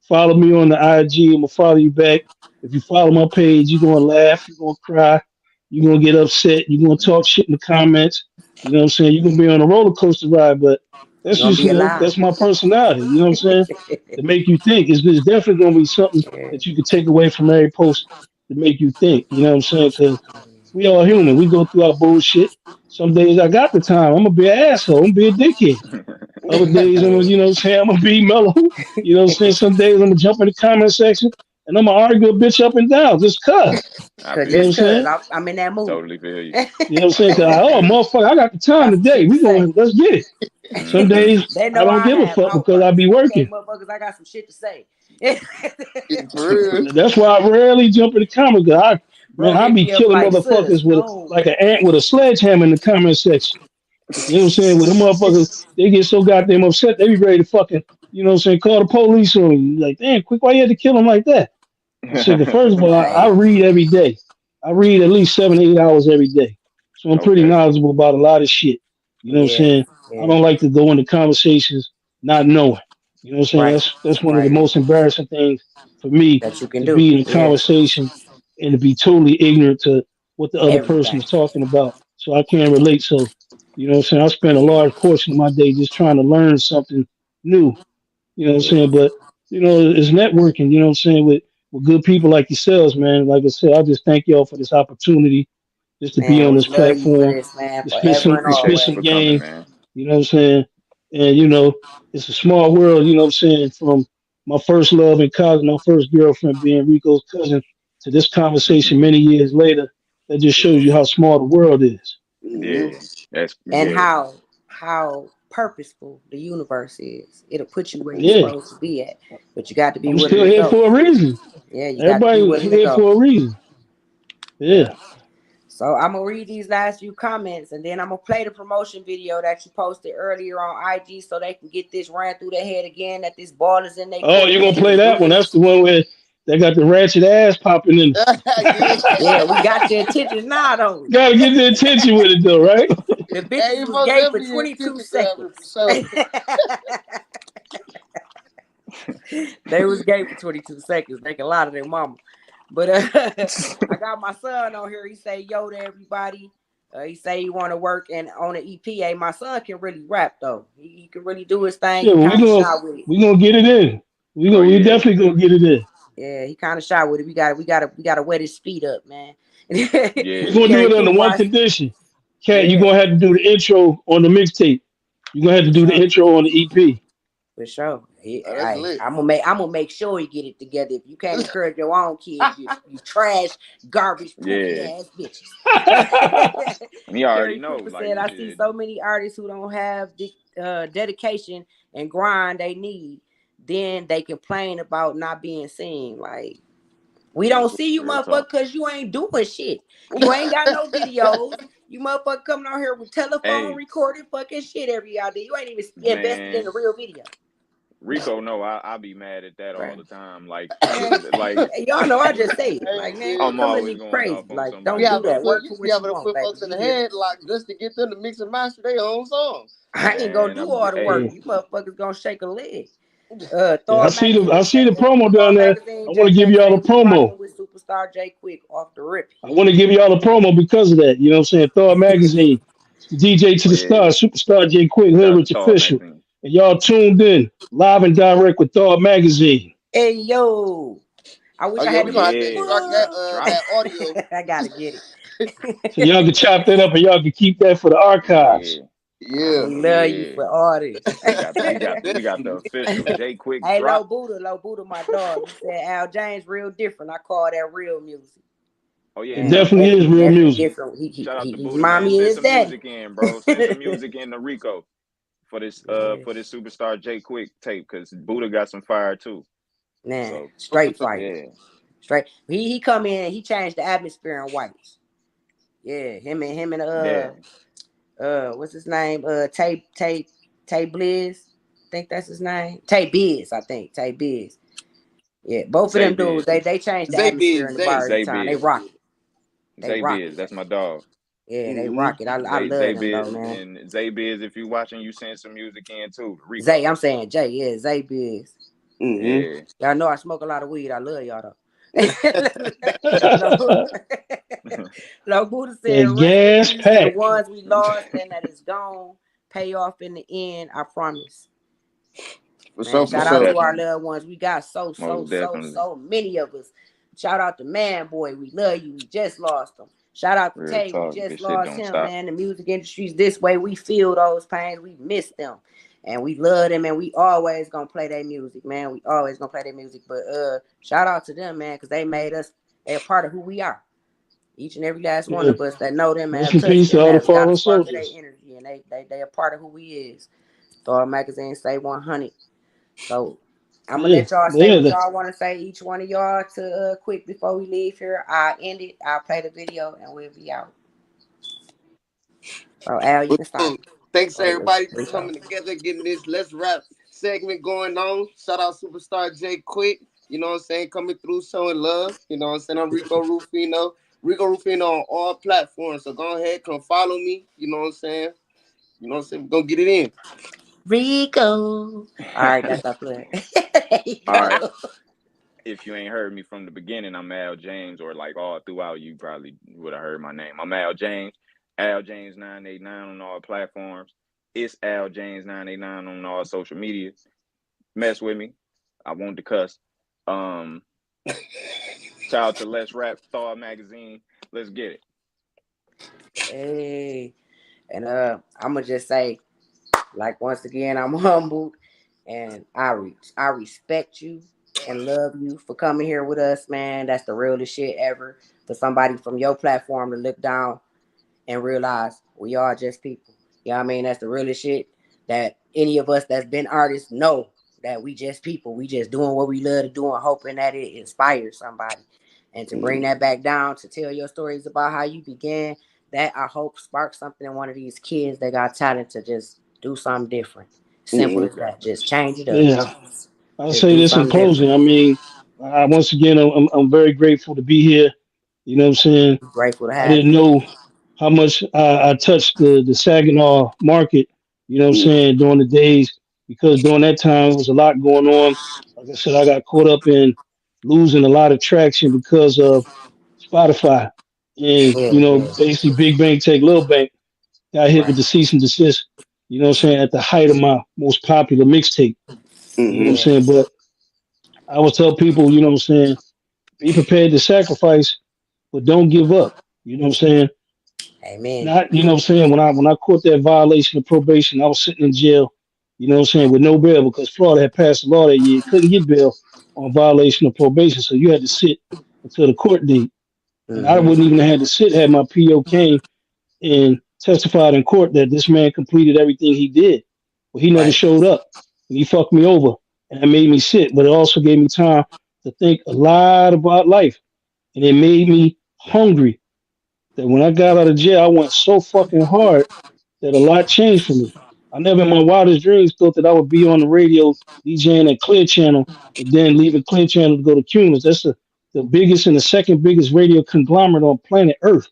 Follow me on the IG. I'm gonna follow you back. If you follow my page, you're gonna laugh, you're gonna cry, you're gonna get upset, you're gonna talk shit in the comments. You know what I'm saying? You're gonna be on a roller coaster ride, but You that's gonna just be alive. that's my personality. You know what I'm saying? To make you think. It's definitely gonna be something Yeah. that you could take away from every post to make you think. You know what I'm saying? Because we all human. We go through our bullshit. Some days I got the time. I'm gonna be an asshole. I'm gonna be a dickhead. Other days I'm gonna, Yeah. I'm gonna be mellow. You know what I'm saying? Some days I'm gonna jump in the comment section and I'm gonna argue a bitch up and down just cause. I Cause You know feel what just I'm you. cause saying? I'm in that mood. Totally feel you. You know what I'm saying? Cause Totally oh feel you. motherfucker, I got the time Got some today. shit to We say. going let's get it. Some Mm-hmm. days They I know don't I give a have fuck because I outbursts. be Okay, working. motherfuckers, I got some shit to say. For real. That's why I rarely jump in the comment. Cause Bro I hit be me up killing like, sis, motherfuckers with no. like an ant with a sledgehammer in the comment section. You know what I'm saying? With the motherfuckers, they get so goddamn upset, they be ready to fucking, you know what I'm saying, call the police on you. Like, damn, quick, why you had to kill him like that? I said, "Cause first of all, I Hey, read every day. I read at least 7 to 8 hours every day. So I'm pretty Okay. knowledgeable about a lot of shit. You know what I'm yeah, saying? I yeah, don't like to go into conversations not knowing. You know what I'm saying? right, That's one of the right. most embarrassing things for me That you can to do. be in a Yeah, conversation and to be totally ignorant to what the other person everything. is talking about. So I can't relate. So, you know what I'm saying? I spend a large portion of my day just trying to learn something new. You know what I'm Yeah, saying? But it's networking. You know what I'm saying with good people like yourselves, man. Like I said, I just thank y'all for this opportunity, just to be man, on we this love you for platform, this, man, We forever and appreciate you always. some for coming, game. man. You know what I'm saying? And it's a small world. You know what I'm saying? From my first love in college, my first girlfriend being Rico's cousin, to this conversation many years later, that just shows Yeah, you how small the world is. Hmm. Yeah. That's and yeah. how purposeful the universe is. It'll put you where you're Yeah, supposed to be at, but you got to be I'm willing still to here go. for a reason. Yeah, you got to be Everybody willing to here go. for a reason. Yeah. Yeah. So I'm gonna read these last few comments, and then I'm gonna play the promotion video that you posted earlier on IG, so they can get this ran through their head again. That this ball is in their Oh, court. you're They gonna can play just that do one? That's this. the one where They got the ratchet ass popping in. Yeah. Yeah, we got your attention now, don't we? Gotta get the attention with it though, right? The Hey, bitches you was most gay for definitely an 22 attention grabber for seconds. sure. They was gay for 22 seconds. They can lie to their mama. But I got my son on here. He say yo to everybody. He say he want to work and on an EPA. My son can really rap though. He can really do his thing. Shit, He well, kind of shy with it. we gonna get it in. Oh We yeah. definitely gonna get it in. Yeah, he kind of shy with it. We gotta wet his feet up, man. We're Yeah. gonna do Carry it under Coop one watch. condition. Cat, you're Yeah, gonna have to do the intro on the mixtape. You're gonna have to for do the sure. intro on the EP. For sure. Oh, that's lit. I'm gonna make sure he get it together. If you can't encourage your own kids, you trash, garbage, pookie Yeah. ass bitches. And you already Carrie know, Cooper like said, I see shit. so many artists who don't have the dedication and grind they need. Then they complain about not being seen. Like, we don't see you, Real talk. motherfucker, because you ain't doing shit. You ain't got no videos. You motherfucker coming out here with telephone Hey, recorded fucking shit every other day. You ain't even invested in man, a real video. Rico, no, I be mad at that all Right. the time. Man, Like y'all know I just say it. Hey, Like, man, shit. quit I'm coming to always me going crazy. off on Like, You be don't somebody, do having to that. bro. put Work you for be what you having to want, put baby. folks in We the here. headlock just to get them to mix and master their own song. I ain't gonna Man, do all the work. hey, You motherfuckers gonna shake a leg. Yeah, Thor I magazine see the promo Thor down there. magazine I want to just give they y'all say the we promo. rocking with superstar J Quick off the rip. I want to give y'all the promo because of that. You know what I'm saying? Thor Magazine, DJ to oh the yeah, stars, Superstar J Quick, shout Hood out to Rich Thor Official. magazine. And y'all tuned in live and direct with Thor Magazine. Hey yo. I Oh wish I yeah, had we the gonna have music. to Yeah, extract that Whoa. that audio. I gotta get So y'all can it. chop that up and y'all can keep that for the oh archives. yeah, Yeah. oh Love you yeah. for all this. We got the official J Quick Hey, drop. Low Buddha, my dog. He said Al James real different. I call that real music. Oh yeah, It Man, tell he him definitely is definitely, real definitely music. different. shout out to He Buddha, remind man. me of Send his some daddy. music in, bro. Send some music in to Rico Man, for this superstar J Quick tape because Buddha got some fire too. man, So straight fire. yeah, Straight. He come in, he changed the atmosphere in whites. Yeah, him and yeah. what's his name? Tay Blizz. I think that's his name. Tay Biz, I think. Tay Biz. Yeah, both of them dudes, Zabiz, they changed the atmosphere in the Zay. bar every time. They Zabiz, rock it. They rock Zabiz. it. That's my dog. Yeah, they Mm-hmm. rock it. I love them though, Zabiz man. and Zabiz. If you watching, you send some music in too. Zay, Rico. I'm saying Jay, yeah, Zay Biz. Mm-hmm. Yeah. Y'all know I smoke a lot of weed. I love y'all though. Low Buddha said, That rest in gas peace to the pack. ones we lost and that is gone. Pay off in the end, I promise. For Man, sure, for shout Most out sure. to our definitely. loved ones. We got Most definitely. so many of us. Shout out to Man Boy. We love you. We just lost him. Shout out to Real Tay. We talk. just This shit lost don't him, stop. man. The music industry's this way. We feel those pains. We miss them. And we love them, and we always gonna play their music, man. We always gonna play their music. But shout out to them, man, because they made us, they're part of who we are. Each and every last one Yeah. of us that know them and Rest have in touched peace to them, all the have got a fallen spark of their soldiers. energy, and they are part of who we is. Thor magazine say 100. So I'm gonna Yeah. let y'all But say yeah, what y'all want to say, each one of y'all, to quick before we leave here. I'll end it. I'll play the video, and we'll be out. So Al, you But, can start. thanks Or everybody for Rico. coming together, getting this Let's Rap segment going on. Shout out Superstar J Quick. You know what I'm saying? Coming through showing love. You know what I'm saying? I'm Rico Rufino. Rico Rufino on all platforms. So go ahead, come follow me. You know what I'm saying? You know what I'm saying? We're gonna get it in. Rico. All right, that's our plan. There you All right. go. If you ain't heard me from the beginning, I'm Al James, or like all throughout, you probably would have heard my name. I'm Al James 989 on all platforms. It's Al James 989 on all social media. Mess with me. I want to cuss. Um, Shout out to Let's Rap Thought Magazine. Let's get it. Hey, and I'm gonna just say, like once again, I'm humbled, and I respect you and love you for coming here with us, man. That's the realest shit ever. For somebody from your platform to look down and realize we are just people. You know what I mean? That's the realest shit that any of us that's been artists know, that we just people. We just doing what we love to do and hoping that it inspires somebody. And to bring that back down to tell your stories about how you began, that I hope sparks something in one of these kids that got talent to just do something different. Simple Mm-hmm. as that. Just change it up. yeah. I'll Just say do this in something closing. different. I mean, Once again, I'm very grateful to be here. You know what I'm saying? Grateful to I have didn't you. know how much I touched the Saginaw market, you know what I'm Mm, saying, during the days, because during that time there was a lot going on. Like I said, I got caught up in losing a lot of traction because of Spotify. And, Yeah, you know, yeah. basically Big Bank take Little Bank got hit with Right. the cease and desist, you know what I'm saying, at the height of my most popular mixtape. You know what I'm mm-hmm. Yeah. saying? But I would tell people, you know what I'm saying, be prepared to sacrifice, but don't give up. You know what I'm saying? Amen. Not, you know what I'm saying, when I caught that violation of probation, I was sitting in jail, you know what I'm saying, with no bail because Florida had passed a law that year. You couldn't get bail on violation of probation. So you had to sit until the court date. And I Mm-hmm. wouldn't even have had to sit had my PO came and testified in court that this man completed everything he did. But he never Right. showed up and he fucked me over. And it made me sit, but it also gave me time to think a lot about life. And it made me hungry that when I got out of jail, I went so fucking hard that a lot changed for me. I never in my wildest dreams thought that I would be on the radio DJing at Clear Channel and then leaving Clear Channel to go to Cumulus. That's the biggest and the second biggest radio conglomerate on planet Earth.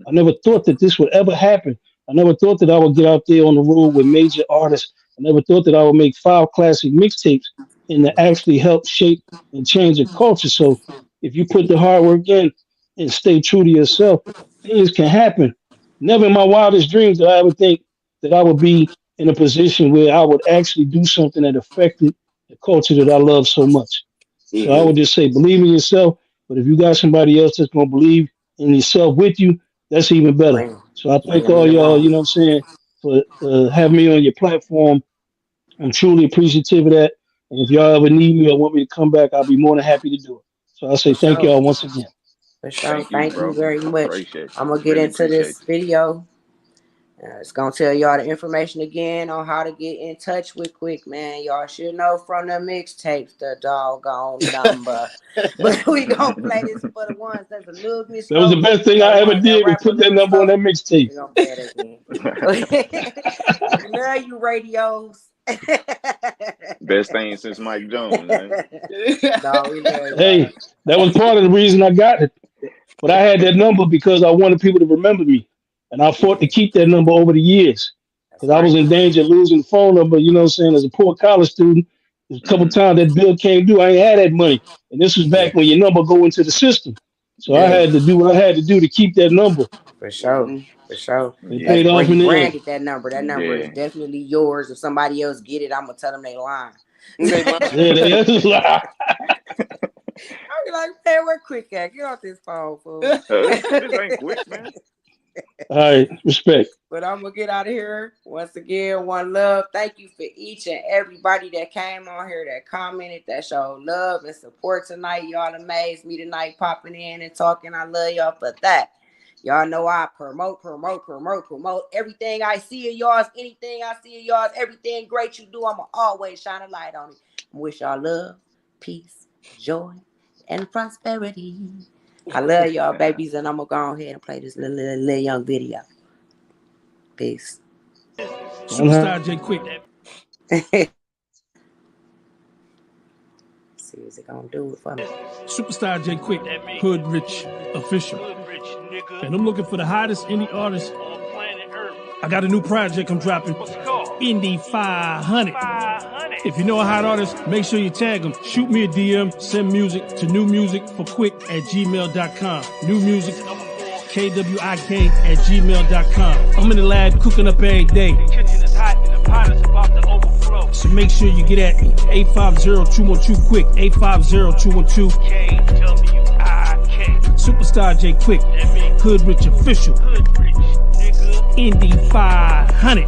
I never thought that this would ever happen. I never thought that I would get out there on the road with major artists. I never thought that I would make 5 classic mixtapes and to actually help shape and change a culture. So if you put the hard work in and stay true to yourself, things can happen. Never in my wildest dreams did I ever think that I would be in a position where I would actually do something that affected the culture that I love so much. So I Mm-hmm. would just say, believe in yourself. But if you got somebody else that's gonna believe in yourself with you, that's even better. Bring, So I bring thank them all in the y'all, room. you know what I'm saying, for having me on your platform. I'm truly appreciative of that. And if y'all ever need me or want me to come back, I'll be more than happy to do it. So I For say thank sure. y'all once again. For sure. Thank you, Thank you bro. very much. Appreciate you. I'm gonna get Really into appreciate this video. It's gonna tell y'all the information again on how to get in touch with Kwik, man. Y'all should know from the mixtapes the doggone number. But we gonna play this for the ones that's a little bit That was the slow. best You thing know, I the ever ones that did was rap a put that little number on slow. that mixtape. We gonna play it again. We love you, radios. Best thing since Mike Jones, man. No, we love y'all. Hey, that was part of the reason I got it. But I had that number because I wanted people to remember me. And I fought to Yeah, keep that number over the years. that's Because I was right. in danger of losing the phone number, you know what I'm saying, as a poor college student. There's a couple Mm. times that bill came due. I ain't had that money. And this was Yeah, back when your number go into the system. So I yeah, had to do what I had to do to keep that number. for sure, Mhm. for sure. It That's paid Yeah. off you in the end. branded that number. That number is Yeah. definitely yours. If somebody else get it, I'm gonna tell them they lying. Okay, man. Yeah, that's a lie. I'll be like, man, we're quick at. Get off this phone, fool. This ain't quick, man. All right, respect. But I'm gonna get out of here. Once again, one love. Thank you for each and everybody that came on here, that commented, that showed love and support tonight. Y'all amazed me tonight, popping in and talking. I love y'all for that. Y'all know I promote everything I see of y'all's, anything I see of y'all's, everything great you do. I'ma always shine a light on it. I wish y'all love, peace, joy, and prosperity. I love y'all, babies, and I'm gonna go ahead and play this little young video. Peace. Superstar J Quick. See, is it gonna do it for me? Superstar J Quick. Hood Rich Official. And I'm looking for the hottest indie artists on planet Earth. I got a new project I'm dropping. What's it called? Indie 500. If you know a hot artist, make sure you tag them. Shoot me a DM, send music to newmusicforkwik@gmail.com. New music, KWIK at gmail.com. I'm in the lab cooking up every day. The kitchen is hot and the pot is about to overflow. So make sure you get at me. 850-212-QUIK. 850-212 KWIK. Superstar J Quick. Hood Rich Official. Hood Rich, nigga. Indie 500.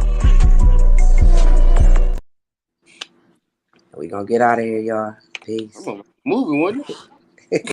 We gonna get out of here, y'all. Peace. I'm moving, wasn't it?